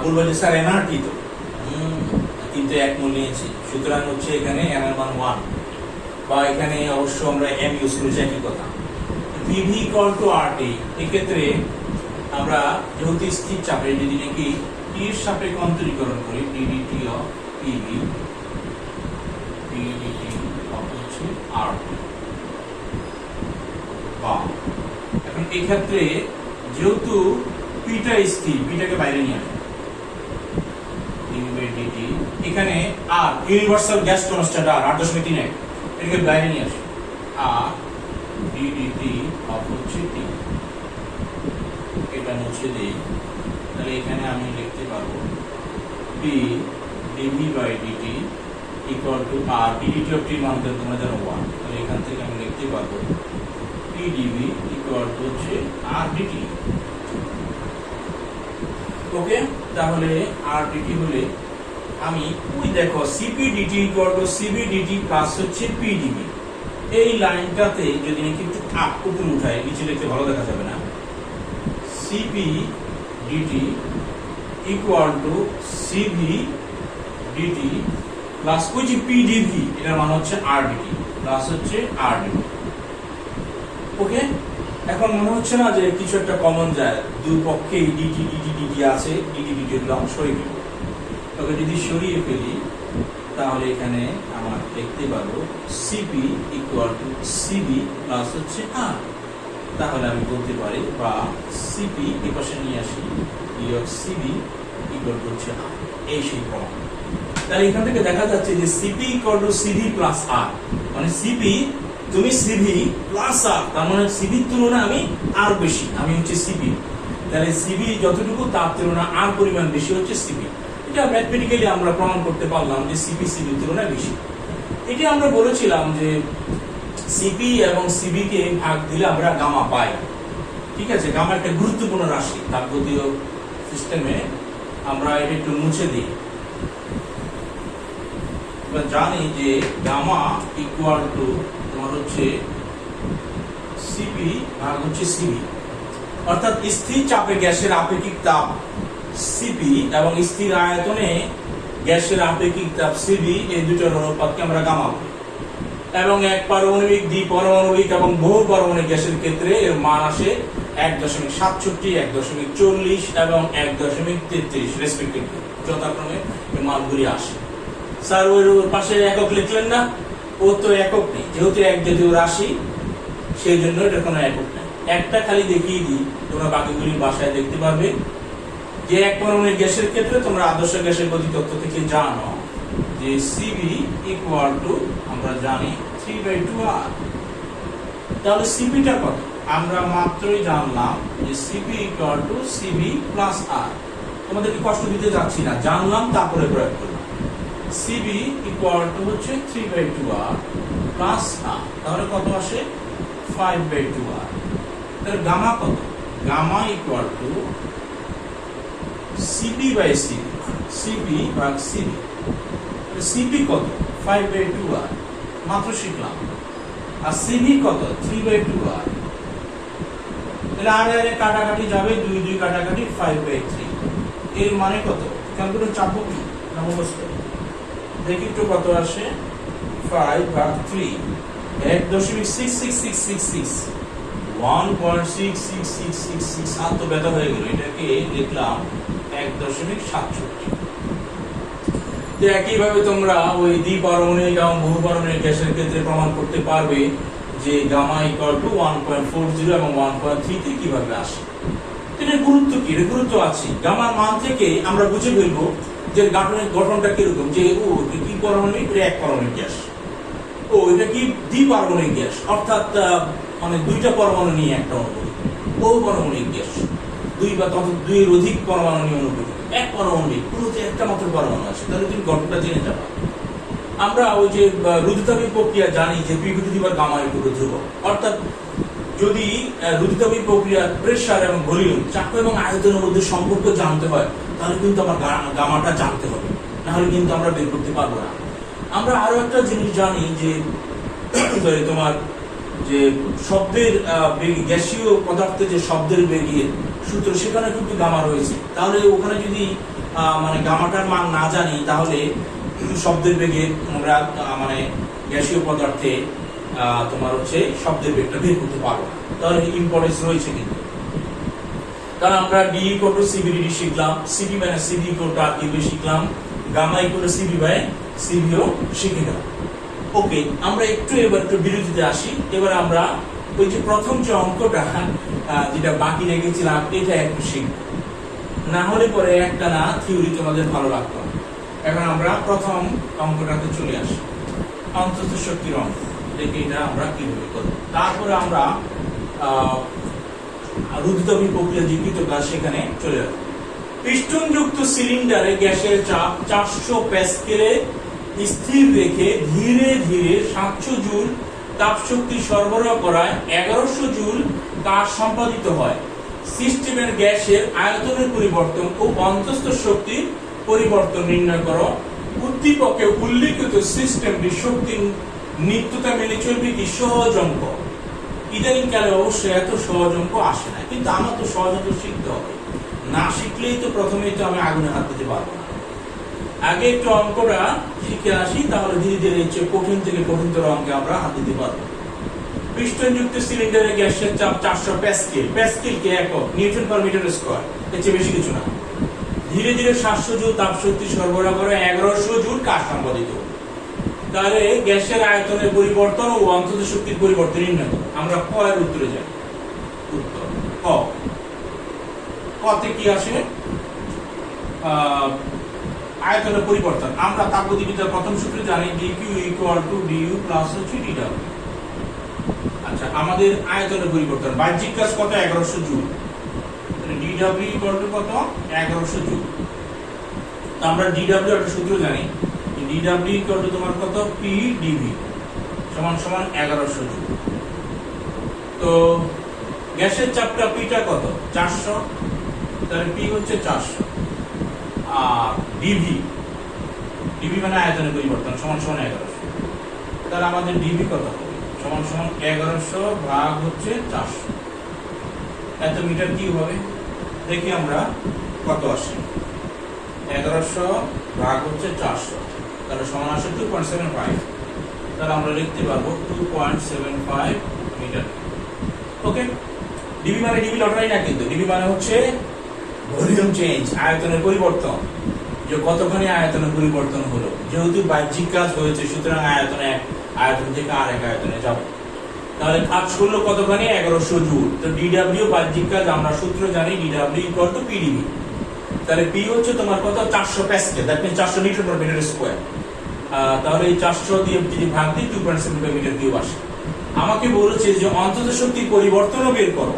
বলবো যে স্যার এনআরটি তো, কিন্তু 1 মোল নিয়েছি, সুতরাং হচ্ছে এখানে এম এর মান 1, বা এখানে অবশ্য আমরা এম ইউজ করেছি একই কথা। পিভি ইকুয়াল টু আরটি, এক্ষেত্রে আমরা যেহেতু স্থির চাপে যদি নাকি টি এর সাপেক্ষে অন্তরীকরণ করি DDT of PV DDT of হচ্ছে আরটি। এখন এই ক্ষেত্রে যেহেতু পিটা স্থির, পিটাকে বাইরে নিয়ে আসে ডিডি, এখানে আর ইউনিভার্সাল গ্যাস কনস্ট্যান্ট আর 8.31, এটাকে বাইরে নিয়ে আসে আর ডিডিটি অফ হচ্ছে টি, এটা মুছে দেই। তাহলে এখানে আমি লিখতে পারবো P D V by D T equal to R D D T of T মান তোমরা জানো 1, তাহলে এখান থেকে আমি লিখতে পারবো পি ডিভি ইকুয়াল টু হচ্ছে আর ডিটি। ওকে, তাহলে আর ডিটি হলে আমি ওই দেখো সিপিডিটি ইকুয়াল টু সিবিডিটি প্লাস হচ্ছে পিডিবি, এই লাইনটাতে যদি নাকি একটু আপ উপরে উঠাই, নিচে লিখতে ভালো দেখা যাবে না, CP DT equal to CV DT plus ওই যে পিডিভি, এটার মান হচ্ছে আরডিটি প্লাস হচ্ছে আরডিটি। ওকে, এখন মনে হচ্ছে না যে কিছু একটা কমন যায়, দুই পক্ষেই ডিটি ডিটি ডিটি আছে, ডিটি ডিটি এগুলো সরিয়ে দেব। তবে যদি সরিয়ে ফেলি তাহলে এখানে আমার দেখতে পাবো CP equal to CB plus হচ্ছে আর। তাহলে আমি বলতে পারি, বা সিপি এ পাশে নিয়ে আসি, বিয়োগ সিবি ইকুয়াল টু হচ্ছে আর। এই সেই প্রমাণ। তাহলে এখান থেকে দেখা যাচ্ছে যে C P equal to C V plus R, মানে সিপি তুমি সিভি প্লাস আর, তার মানে সিভির তুলনায় আমি আর বেশি, আমি হচ্ছে সিপি। তাহলে সিভি যতটুকু তার তুলনায় আর পরিমাণ বেশি হচ্ছে সিপি। এটা ম্যাথমেটিক্যালি আমরা প্রমাণ করতে পারলাম যে সিপি সিভির তুলনায় বেশি। এটা আমরা বলেছিলাম যে সিপি এবং সিবি কে ভাগ দিলে আমরা গামা পাই। ঠিক আছে, গামা একটা গুরুত্বপূর্ণ রাশি তাপগতীয় সিস্টেমে। আমরা এটা একটু মুছে দিই। আমরা জানি যে গামা ইকুয়াল টু তোমার হচ্ছে সিপি ভাগ হচ্ছে সিবি, অর্থাৎ স্থির চাপে গ্যাসের আপেক্ষিক তাপ সিপি এবং স্থির আয়তনে গ্যাসের আপেক্ষিক তাপ সিবি, এই দুটোর অনুপাতকে আমরা গামা বলি। এবং এক পারমাণবিক, দ্বিপারমাণবিক এবং বহু পারমাণবিক গ্যাসের ক্ষেত্রে এর মান আসে 1.67, 1.40 এবং 1.33 রেসপেক্টিভলি, যথাক্রমে এই মানগুলি আসে। স্যার ওর পাশে একক লিখলেন না? ও তো একক নেই, যেহেতু এক জাতীয় রাশি সেই জন্য এটা কোনো একক নেই। একটা খালি দেখিয়ে দিই, তোমরা বাকিগুলি বাসায় দেখতে পারবে যে এক পারমাণবিক গ্যাসের ক্ষেত্রে তোমরা আদর্শ গ্যাসের গতি তত্ত্ব থেকে জানো যে সিবি ইকুয়াল টু আমরা জানি 3/2r। তাহলে সিপিটা কত? আমরা মাত্রই জানলাম যে C P equal to CB plus R. তোমাদেরকে কষ্ট দিতে যাচ্ছি না, জানলাম তারপরে প্রয়োগ করলাম। সিবি ইকুয়াল টু হচ্ছে 3/2r প্লাস আর, তাহলে কত আসে? 5/2r। তাহলে গামা কত? Gamma equal to CP by CV, CP ভাগ সিবি। সিপি কত? 5/2r, মাত্র শিখলাম। আর সিবি কত? 3/2r। তাহলে আর আরে কাটাকাটি যাবে, 2 2 কাটাকাটি 5/3। এর মানে কত? ক্যালকুলেটর চাপো কি না মুখস্থ? দেখি তো কত আসে। 5/3 1.66666 1.66666। আর তো ব্যথা হয়ে গেল, এটাকে লিখলাম 1.67। একইভাবে তোমরা ওই দ্বিপারমাণবিক এবং বহুপারমাণবিক গ্যাসের ক্ষেত্রে প্রমাণ করতে পারবে যে গামা ইকুয়াল টু 1.40 এবং 1.3 কিভাবে আসে। এর গুরুত্ব কি? এর গুরুত্ব আছে। গামার মান থেকে আমরা বুঝে ফেলবো যে গঠনটা কিরকম, যে ও কি পারমাণবিক, এক পারমাণবিক গ্যাস, ও এটা কি দ্বিপারমাণবিক গ্যাস, অর্থাৎ মানে দুইটা পরমাণু নিয়ে একটা অণু। বহু পারমাণবিক গ্যাস, দুই বা দুইয়ের অধিক পরমাণু নিয়ে অণু। এক পারমাণবিক পুরোতে একটা মাত্র পরমাণু আছে, তাহলে তুমি গঠনটা জেনে যাবা। আমরা ওই যে রুধিতাপীয় প্রক্রিয়া জানি যে P to the power gamma equal to ধ্রুবক, অর্থাৎ যদি রুধিতাপীয় প্রক্রিয়া প্রেসার এবং ভলিউম, চাপ এবং আয়তনের মধ্যে সম্পর্ক জানতে হয়, তাহলে কিন্তু আমার গামাটা জানতে হবে, না হলে কিন্তু আমরা বের করতে পারবো না। আমরা আরো একটা জিনিস জানি যে তোমার যে শব্দের গ্যাসীয় পদার্থে যে শব্দের বেগের সূত্র, সেখানে কিন্তু গামা রয়েছে। তাহলে ওখানে যদি মানে গামাটার মান না জানি, তাহলে শব্দের বেগের আমরা মানে গ্যাসীয় পদার্থে তোমার হচ্ছে শব্দের বেগটা বের করতে পারবো না। তাহলে ইম্পর্টেন্স রয়েছে কিন্তু। কারণ আমরা ডি ইকুয়াল টু সিবিডি শিখলাম, সিবি মানে সিবি ইকুয়াল টু আর কিভাবে শিখলাম, gamma equal to C V by সিবিও শিখে গেলাম। ওকে, আমরা এবার একটু বিরতিতে আসি। এবার আমরা ওই যে প্রথম যে অঙ্কটা যেটা বাকি রেখেছিলাম, এটা একটু শিখব, না হলে পরে একটা না থিওরি তোমাদের ভালো লাগতো। এখন আমরা প্রথম অঙ্কটাতে চলে আসি, অন্তত শক্তির অঙ্ক। দেখি এটা আমরা কিভাবে করব। তারপরে আমরা রুধিতাপীয় প্রক্রিয়া জীবিত কাজ সেখানে চলে আসবো। পিস্টনযুক্ত সিলিন্ডারে গ্যাসের চাপ 400 প্যাসকেলে স্থির রেখে ধীরে ধীরে 700 জুল তাপ শক্তি সরবরাহ করায় 1100 জুল কাজ সম্পাদিত হয়। সিস্টেমের গ্যাসের আয়তনের পরিবর্তন ও অন্তস্থ শক্তির পরিবর্তন নির্ণয় করো। উদ্দীপকে উল্লেখিত সিস্টেমটি শক্তির নিত্যতা মেনে চলবে কি? সহজ অঙ্ক। ইদানিং কালে অবশ্যই এত সহজ অঙ্ক আসে না, কিন্তু আমার তো সহজ অঙ্ক শিখতে হবে, না শিখলেই তো প্রথমেই তো আমি আগুনে হাত দিতে পারবো না। আগে একটু অঙ্কটা শিখে আসি, তাহলে ধীরে ধীরে কঠিন থেকে কঠিনতর অঙ্কে আমরা হাত দিতে পারবো। পিস্টনযুক্ত সিলিন্ডারে গ্যাসের চাপ 400 প্যাসকেল। প্যাসকেল কে একক, নিউটন পার মিটার স্কয়ার, এর চেয়ে বেশি কিছু না। ধীরে ধীরে 700 জুল তাপশক্তি সরবরাহ করে 1100 জুল কাজ সম্পাদিত। তাহলে গ্যাসের আয়তনের পরিবর্তন ও অন্তত শক্তির পরিবর্তন নির্ণয় করো। আমরা ক এর উত্তরে যাই। উত্তর ক। কতে কি আসে? আয়তনের পরিবর্তন। আমরা তাপগতিবিদ্যার প্রথম সূত্র জানি, dq = du প্লাস হচ্ছে dw। আচ্ছা, আমাদের আয়তনের পরিবর্তন, বাহ্যিক কাজ কত? 1100 জুল। dw = কত? 1100 জুল। তো আমরা dw একটা সূত্র জানি, dw = তোমার কত? p dv সমান সমান 1100 জুল। তো গ্যাসের চাপটা পিটা কত? 400। তাহলে p হচ্ছে 400 আর dv মানে আয়তনের পরিবর্তন সমান সমান 1100। তাহলে আমাদের dv কত হবে? সমান সমান 1100 ভাগ হচ্ছে 400। এত মিটার কিউব হবে। দেখি আমরা কত আসে। 1100 ভাগ হচ্ছে 400, তাহলে সমান আসে 2.75। তাহলে আমরা লিখতে পারবো 2.75 মিটার। ওকে, ডিবি মানে ডিবি লটারি না, কিন্তু ডিবি মানে হচ্ছে ভলিউম চেঞ্জ, আয়তনের পরিবর্তন, যে কতখানি আয়তনের পরিবর্তন হলো। যেহেতু বাহ্যিক কাজ হয়েছে, সুতরাং আয়তন থেকে আরেক আয়তনে যাবে। তাহলে কাজ করলো কতখানি? 1100 জুল। তো ডিডব্লিউ বাহ্যিক কাজ আমরা সূত্র জানি, ডিডব্লিউ = পিডিবি। তাহলে পি হচ্ছে তোমার কত? 400 pascal, that means 400 newton per metre square. তাহলে এই 400 দিয়ে যদি ভাগ দিই 2.75 মিটার কিউব আসে। আমাকে বলেছে যে অন্তত শক্তির পরিবর্তনও বের করো।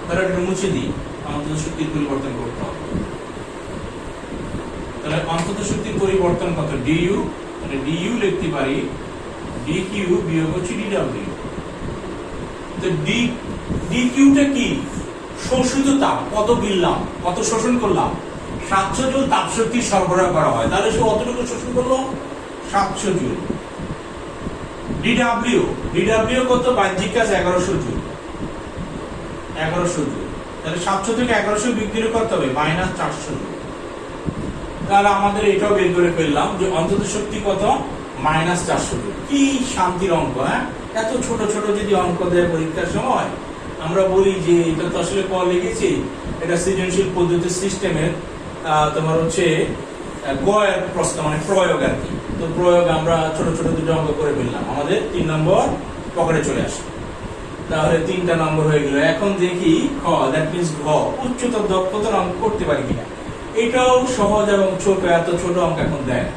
তাহলে এটা মুছে দিই, অন্তত শক্তির পরিবর্তন করতে হবে। তাহলে অন্তত শক্তির পরিবর্তন কত? du, মানে du লিখতে পারি dq বিয়োগ হচ্ছে dw। তো dq টা কি? শোষিত তাপ কত বিললাম, কত শোষণ করলাম? 700 জুল তাপশক্তি সরবরাহ করা হয়, তাহলে সে কতটুকু শোষণ করলো? 700 জুল। dw কত? বাহ্যিক কাজ 1100 জুল। 1100 জুল। তাহলে 700 থেকে 1100 বিয়োগ দিলে কত হবে? -400 জুল। তাহলে আমাদের এটাও বের করে ফেললাম যে অন্তত শক্তি কত? -400 জুল। কি শান্তির অঙ্ক! হ্যাঁ, এত ছোট ছোট যদি অঙ্ক দেয় পরীক্ষার সময়, আমরা বলি যে এটা তো আসলে ক লিখেছি, এটা সৃজনশীল পদ্ধতি সিস্টেমের তোমার হচ্ছে গ এর প্রশ্ন, মানে প্রয়োগ আর কি। তো প্রয়োগ আমরা ছোট ছোট দুটো অঙ্ক করে ফেললাম, আমাদের 3 নম্বর পকেটে চলে আসে। তাহলে 3টা নম্বর হয়ে গেল। এখন দেখি খ, দ্যাট মিন্স ঘ, উচ্চতর দক্ষতার অঙ্ক করতে পারি কিনা। এটাও সহজ এবং ছোট, এত ছোট অঙ্ক এখন দেয় না,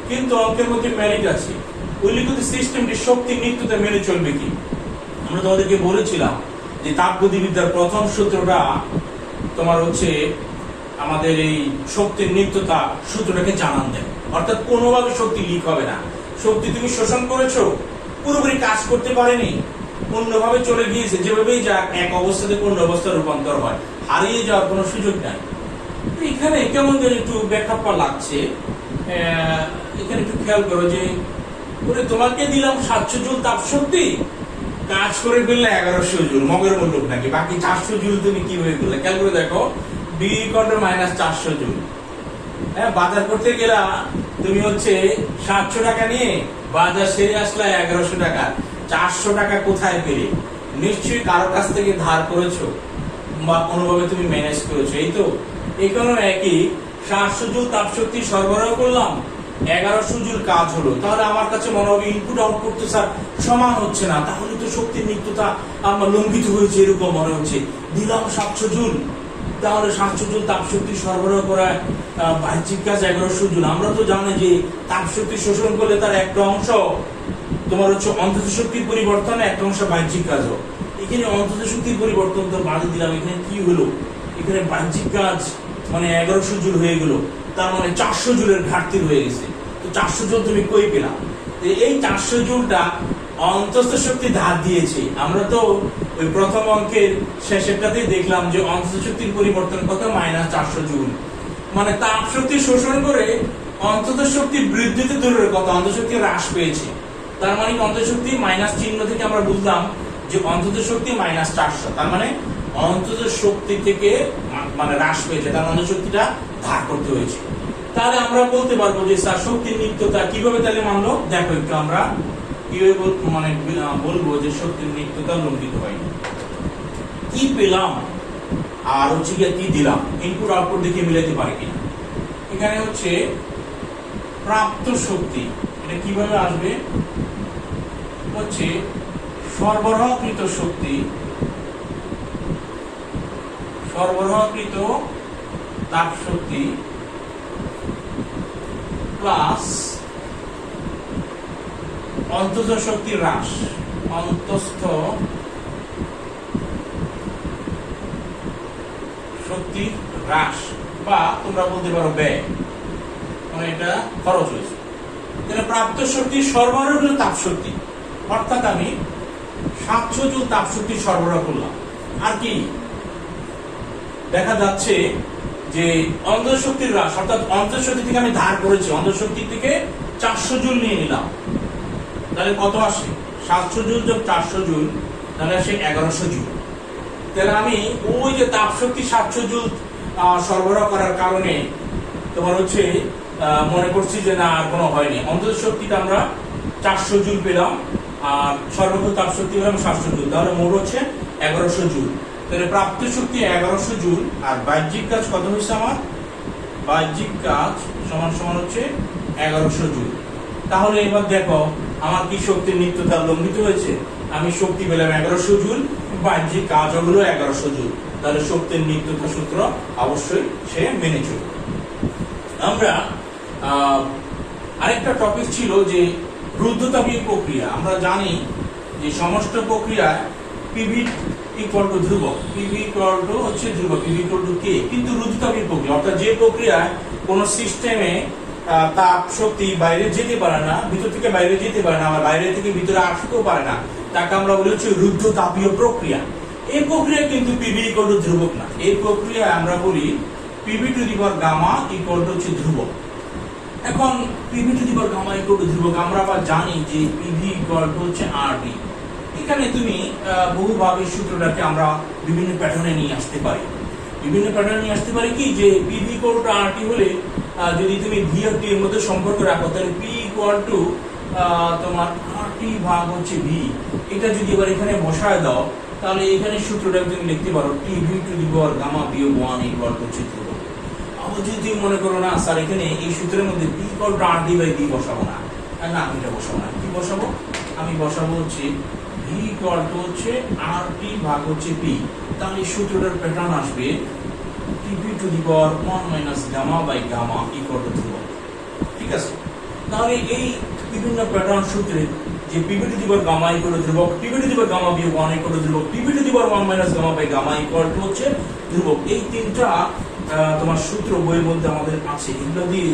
কিন্তু অঙ্কের মধ্যে মেরিট আছে। উল্লিখিত সিস্টেমটি শক্তির নিত্যতা মেনে চলবে কি? আমরা তোমাদেরকে বলেছিলাম যে তাপগতিবিদ্যার প্রথম সূত্রটা তোমার হচ্ছে আমাদের এই শক্তির নিত্যতা সূত্রটাকে জানান দেয়। অর্থাৎ কোনোভাবে শক্তি লিক হবে না। শক্তি তুমি শোষণ করেছো, পুরোপুরি কাজ করতে পারেনি, অন্যভাবে চলে গিয়েছে, যেভাবেই যাক এক অবস্থা থেকে অন্য অবস্থায় রূপান্তর হয়, হারিয়ে যাওয়ার কোনো সুযোগ নাই। এখানে কেমন যেন একটু ব্যাখ্যাপা লাগছে। এখানে একটু খেয়াল করো যে তোমাকে দিলাম 700 জুল তাপ শক্তি, কাজ করে ফেললে 1100 জুল, মগের মূল্য নাকি, বাকি 400 জুল তুমি কি হয়ে গেলে? খেয়াল করে দেখো, বি = -400 জুল। হ্যাঁ, বাজার করতে গেলা তুমি হচ্ছে 700 টাকা নিয়ে, বাজার সেরে আসলা 1100 টাকা। 400 টাকা কোথায় পেলে? নিশ্চয়ই কারো কাছ থেকে ধার করেছো বা কোনোভাবে তুমি ম্যানেজ করেছো, এই তো। এখানেও একই, 700 জুল তাপশক্তি সরবরাহ করলাম, 1100 জুল কাজ হলো। তাহলে আমার কাছে মনে হবে ইনপুট আউটপুট তো স্যার সমান হচ্ছে না, তাহলে তো শক্তির নিত্যতা আমার লঙ্ঘিত হয়েছে, এরকম মনে হচ্ছে। দিলাম 700 জুল, তাহলে 700 জুল তাপশক্তি সরবরাহ করায় বাহ্যিক কাজ 1100 জুল। আমরা তো জানি যে তাপশক্তি শোষণ করলে তার একটা অংশ তোমার হচ্ছে অন্তত শক্তির পরিবর্তন, একটা অংশ বাহ্যিক কাজও। এখানে অন্তত শক্তির পরিবর্তন তো বাদ দিলাম, এখানে কি হলো? এখানে বাহ্যিক কাজ মানে 1100 জুল হয়ে গেল, তার মানে 400 জুলের ঘাটতি হয়ে গেছে। তো 400 জুল তুমি কই পেলা? এই 400 জুলটা অন্তস্থ শক্তি ধার দিয়েছে। আমরা তো ওই প্রথম অঙ্কের শেষেরটাতেই দেখলাম যে অন্তস্থ শক্তির পরিবর্তন কত? -400 জুল। মানে তাপ শক্তি শোষণ করে অন্তত শক্তি বৃদ্ধিতে দূরের কথা, অন্তত শক্তি হ্রাস পেয়েছে। তার মানে অন্তত শক্তি মাইনাস চিহ্ন থেকে আমরা বুঝলাম যে অন্তত শক্তি -400, তার মানে অন্তত শক্তি থেকে মানে হ্রাস পেয়েছে, তার অন্তত শক্তিটা ধার করতে হয়েছে। তাহলে আমরা বলতে পারবো যে স্যার শক্তির নিত্যতা কিভাবে তাহলে মানলো? দেখো একটু আমরা কিভাবে মানে বলবো যে শক্তির নিত্যতা লঙ্ঘিত হয়নি। কি পেলাম আর হচ্ছে কি দিলাম, ইনপুট আউটপুট দেখে মিলাইতে পারে কিনা। এখানে হচ্ছে প্রাপ্ত শক্তি, এটা কিভাবে আসবে হচ্ছে সরবরাহকৃত শক্তি, সরবরাহকৃত তাপ শক্তি প্লাস অন্তঃস্থ শক্তির হ্রাস, অন্তঃস্থ শক্তির হ্রাস, বা তোমরা বলতে পারো ব্যয়, মানে এটা খরচ হয়েছে। তাহলে প্রাপ্ত শক্তি সরবরাহ তাপ শক্তি, অর্থাৎ আমি 700 জুল তাপ শক্তি সরবরাহ করলাম। আর কি দেখা যাচ্ছে যে অন্তঃস্থ শক্তির হ্রাস, অর্থাৎ অন্তঃস্থ শক্তি থেকে আমি ধার করেছি, অন্তঃস্থ শক্তি থেকে 400 জুল নিয়ে নিলাম। তাহলে কত আসে? 700 জুল যোগ 400 জুল, তাহলে আসে 1100 জুল। তাহলে আমি ওই যে তাপ শক্তি 700 জুল সরবরাহ করার কারণে তোমার হচ্ছে মনে করছি যে না আর কোনো হয়নি, অন্তঃস্থ শক্তিটা আমরা 400 জুল পেলাম আর সর্বোচ্চ তাপ শক্তি পেলাম 700 জুল, তাহলে মোট হচ্ছে 1100 জুল। তাহলে প্রাপ্ত শক্তি 1100 জুল আর বাহ্যিক কাজ কত হয়েছে আমার? বাহ্যিক কাজ সমান সমান হচ্ছে 1100 জুল। তাহলে এবার দেখো আমার কি শক্তির নিত্যতা লঙ্ঘিত হয়েছে? আমি শক্তি পেলাম 1100 জুল, বাহ্যিক কাজ হলো 1100 জুল, তাহলে শক্তির নিত্যতা সূত্র অবশ্যই সে মেনে চলবে। আমরা আরেকটা টপিক ছিল যে রুদ্ধতাপীয় প্রক্রিয়া। আমরা জানি যে সমস্ত প্রক্রিয়ায় পিভি ইকুয়াল টু ধ্রুবক, পিভি ইকুয়াল টু হচ্ছে ধ্রুবক, পিভি ইকুয়াল টু কে। কিন্তু রুদ্ধতাপীয় প্রক্রিয়া অর্থাৎ যে প্রক্রিয়ায় কোন সিস্টেমে তাপ শক্তি বাইরে যেতে পারে না, ভিতর থেকে বাইরে যেতে পারে না, আবার বাইরে থেকে ভিতরে আসতেও পারে না, তাকে আমরা বলি হচ্ছে রুদ্ধতাপীয় প্রক্রিয়া। এই প্রক্রিয়া কিন্তু পিভি ইকুয়াল টু ধ্রুবক না। এই প্রক্রিয়ায় আমরা বলি PV to the power gamma equal to হচ্ছে ধ্রুবক। এখন PV to the power gamma equal to ধ্রুবক, আমরা আবার জানি যে পিভি ইকুয়াল টু হচ্ছে আরডি। এখানে তুমি বহুভাবে সূত্রটাকে আমরা বিভিন্ন প্যাটার্নে নিয়ে আসতে পারি, বিভিন্ন প্যাটার্নে নিয়ে আসতে পারি কি যে পিভি ইকুয়াল টু আরটি হলে যদি তুমি ভি আর টি এর মধ্যে সম্পর্ক রাখো, তাহলে পি ইকুয়াল টু তোমার আরটি ভাগ হচ্ছে ভি, এটা যদি এবার এখানে বসায় দাও তাহলে এখানে সূত্রটা তুমি লিখতে পারো TV to the power gamma বিয়োগ 1 ইকুয়াল টু হচ্ছে ধ্রুবক। আবার যদি তুমি মনে করো না স্যার এখানে এই সূত্রের মধ্যে P equal to RT by V বসাবো না, না আমি এটা বসাবো না, কি বসাবো? আমি বসাবো হচ্ছে ভি ইকুয়াল টু হচ্ছে আরটি ভাগ হচ্ছে পি। তাহলে এই সূত্রটার প্যাটার্ন আসবে T V to the power 1 minus gamma by gamma equal to ধ্রুবক। ঠিক আছে, তাহলে এই বিভিন্ন প্যাটার্ন সূত্রে যে P V to the power gamma equal to ধ্রুবক, P V to the power gamma বিয়োগ 1 ইকুয়াল টু ধ্রুবক, P V to the power 1 minus gamma by gamma equal to হচ্ছে ধ্রুবক, এই তিনটা তোমার সূত্র বইয়ের মধ্যে আমাদের আছে। এগুলো দিয়ে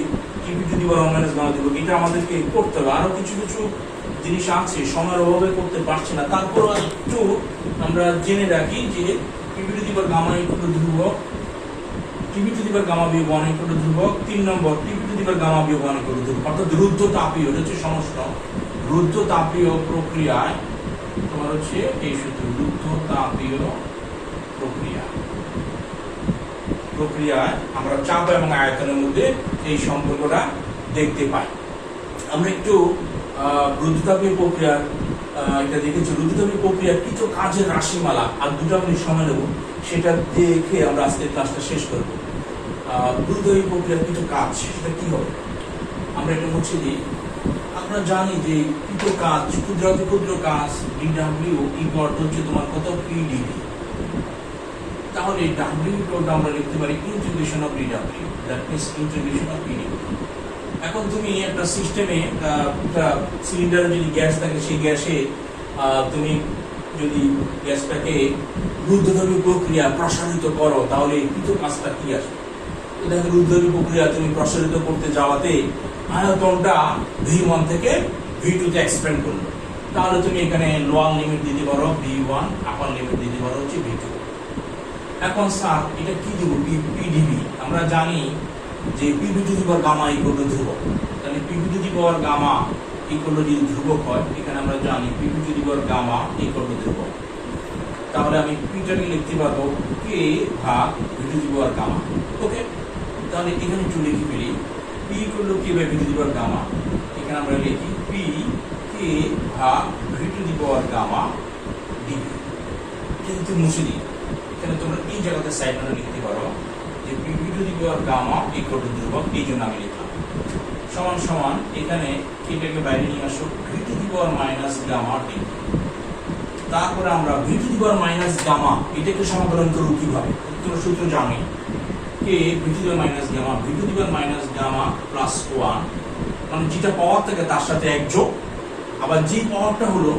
PV to the power 1 minus gamma ধ্রুবক এটা আমাদেরকে করতে হবে। আরো কিছু কিছু জিনিস আছে সময়ের অভাবে করতে পারছি না, তারপর একটু আমরা জেনে রাখি যে P V to the power gamma equal to ধ্রুবক, T V to the power gamma বিয়োগ 1 ইকুয়াল টু ধ্রুবক। 3 নম্বর T V to the power gamma বিয়োগ 1 ইকুয়াল টু ধ্রুবক, অর্থাৎ রুদ্ধ তাপীয়, এটা হচ্ছে সমস্ত রুদ্ধ তাপীয় প্রক্রিয়ায় তোমার হচ্ছে এই সূত্র, রুদ্ধ তাপীয় প্রক্রিয়ায় আমরা চাপ এবং আয়তনের মধ্যে এই সম্পর্কটা দেখতে পাই। আমরা একটু রুদ্ধতাপীয় প্রক্রিয়া এটা দেখেছি, রুদ্ধতাপীয় প্রক্রিয়ার কিছু কাজের রাশিমালা, আর 2 মিনিট সময় নেব সেটা দেখে আমরা আজকের ক্লাসটা শেষ করবো। রুদ্ধতাপীয় প্রক্রিয়ার কিছু কাজ, সেটা কি হবে আমরা এটা হচ্ছে যে আমরা জানি যে কিছু কাজ, ক্ষুদ্রাতি ক্ষুদ্র কাজ ডিডব্লিউ ইকুয়াল টু হচ্ছে তোমার কত পিডিবি। তাহলে ডাব্লিউ ইকুয়ালটা আমরা লিখতে পারি integration of DW, that means integration of PDB. এখন তুমি একটা সিস্টেমে একটা সিলিন্ডারে যদি গ্যাস থাকে, সেই গ্যাসে তুমি যদি গ্যাসটাকে রুদ্ধতাপীয় প্রক্রিয়া প্রসারিত করো, তাহলে কিছু কাজটা কি আসবে? দেখো রুদ্ধতাপীয় প্রক্রিয়া তুমি প্রসারিত করতে যাওয়াতে আয়তনটা V1 থেকে V2 তে এক্সপ্যান্ড করলো, তাহলে তুমি এখানে লোয়ার লিমিট দিতে পারো V1, আপার লিমিট দিতে পারো হচ্ছে V2। এখন স্যার এটা কি দিব? পিডিবি। আমরা জানি যে P V to the power gamma equal to ধ্রুবক, তাহলে P V to the power gamma equal to যদি ধ্রুবক হয়, এখানে আমরা জানি P V to the power gamma equal to ধ্রুবক। তাহলে আমি পিটাকে লিখতে পারবো কে ভাগ V to the power gamma. Okay, তাহলে এখানে একটু লিখে ফেলি পি করলো K by V to the power gamma. এখানে আমরা লিখি পি কে ভাগ V to the power gamma DV. কিন্তু মুছে দিই, এখানে তোমরা এই জায়গাতে সাইড নোটে লিখতে পারো যে P V to the power gamma equal to ধ্রুবক, এই জন্য আমি লিখলাম সমান সমান এখানে কেটাকে বাইরে নিয়ে আসো V to the power minus gamma DV. তারপরে আমরা V to the power minus gamma এটাকে সমাকলন করব কিভাবে? তোমরা সূত্র জানো K V to the power minus gamma V to the power minus gamma plus 1, মানে যেটা পাওয়ার থাকে তার সাথে এক যোগ, আবার যে পাওয়ারটা হলো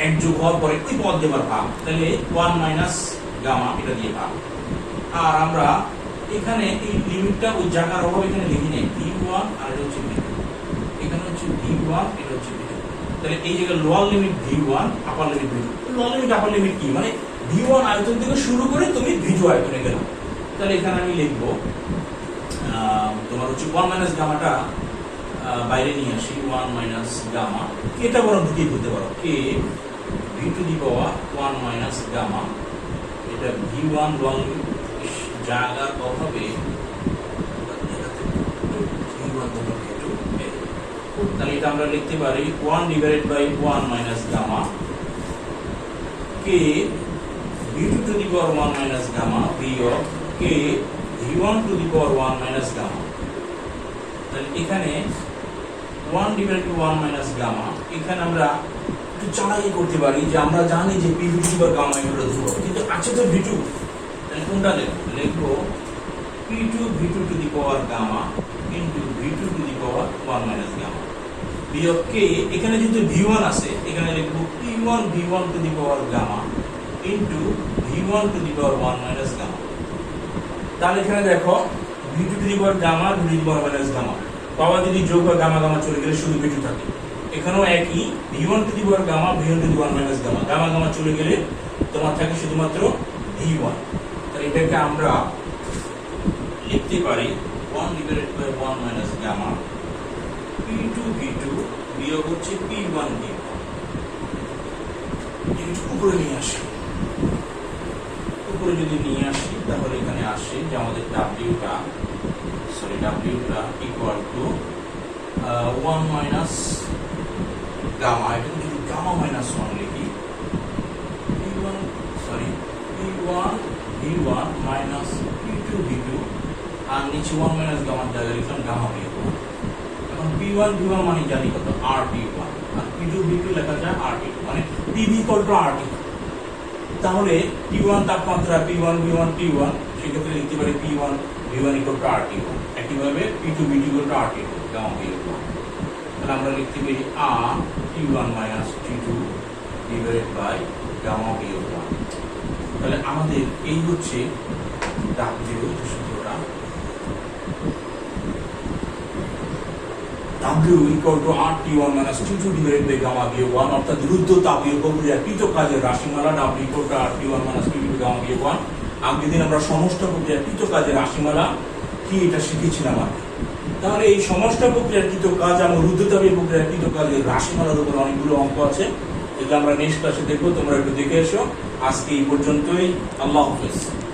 এক যোগ হওয়ার পরে ওই পাওয়ার দেবার ভাগ, তাহলে 1 মাইনাস গামা এটা দিয়ে ভাগ। আর আমরা এখানে এই লিমিটটা ওই জায়গার অভাবে এখানে লিখি নেই, v1 আর এটা হচ্ছে v2, এখানে হচ্ছে v1 এটা হচ্ছে v2, তাহলে এই জায়গায় লোয়ার লিমিট v1 আপার limit v2। Lower limit upper limit কি, মানে v1 আয়তন থেকে শুরু করে তুমি v2 আয়তনে গেলে, তাহলে এখানে আমি লিখব তোমার হচ্ছে 1 মাইনাস গামাটা বাইরে নিয়ে আসি, 1 মাইনাস গামা, এটা বরং ঢুকিয়ে বলতে পারো K V to the power 1 minus gamma, এটা v1 লং জায়গার অভাবে তাহলে এটা আমরা লিখতে পারি 1 divided by 1 minus gamma K v2 to the power 1 minus gamma বিয়োগ K v1 to the power 1 minus gamma. তাহলে এখানে 1 ডিভাইডেড বাই 1 মাইনাস গামা, এখানে আমরা একটু চালাকি করতে পারি যে আমরা জানি যে p to the power gamma এগুলো ধ্রুবক, কিন্তু আছে তো v2, তাহলে কোনটা লিখবো p2 v2 to the power gamma into v2 to the power 1 minus gamma বিয়োগ কে এখানে যেহেতু v1 আছে এখানে লিখবো p1 v1 to the power gamma into v1 to the power 1 minus gamma. তাহলে এখানে দেখো v2 to the power gamma v2 to the power minus gamma, power যদি যোগ হয় গামা গামা চলে গেলে শুধু v2 থাকে। এখানেও একই v1 to the power gamma v1 to the power minus gamma, gamma gamma চলে গেলে তোমার থাকে শুধুমাত্র v1। তাহলে এটাকে আমরা লিখতে পারি 1 divided by 1 minus gamma p2 v2 বিয়োগ হচ্ছে p1 v1। এটা উপরে নিয়ে আসি, উপরে যদি নিয়ে আসি তাহলে এখানে আসে যে আমাদের w টা ইকুয়াল টু 1 মাইনাস গামা, এটা যদি গামা মাইনাস 1 লিখি p1 v1 minus p2 v2, আর নিচে 1 মাইনাস গামার জায়গায় লিখলাম গামা v1। এখন p1 v1 মানে জানি কত rp1, আর p2 v2 লেখা যায় rp2, মানে pv ইকুয়াল টু rt। তাহলে p1 তাপমাত্রা p1 v1 t1, সেক্ষেত্রে লিখতে পারি p1 v1 equal to rt1। একইভাবে p2 v2 equal to rt2 gamma v1। তাহলে আমরা লিখতে পারি r t1 minus t2 divided by gamma v1। তাহলে আমাদের এই হচ্ছে w সূত্রটা, w equal to RT1 minus T2 divided by gamma v1, অর্থাৎ রুদ্ধ তাপীয় প্রক্রিয়া পৃথক কাজের রাশিমালা w equal to RT1 minus T2 gamma v1। আগের দিন আমরা সমস্ত প্রক্রিয়া পৃথক কাজের রাশিমালা কি এটা শিখেছিলাম আগে। তাহলে এই সমস্ত প্রক্রিয়ার পৃথক কাজ এবং রুদ্ধ তাপীয় প্রক্রিয়ার পৃথক কাজের রাশিমালার উপর অনেকগুলো অঙ্ক আছে, যেগুলো আমরা নেক্সট ক্লাসে দেখবো, তোমরা একটু দেখে এসো। আজকে এই পর্যন্তই, আল্লাহ হাফেজ।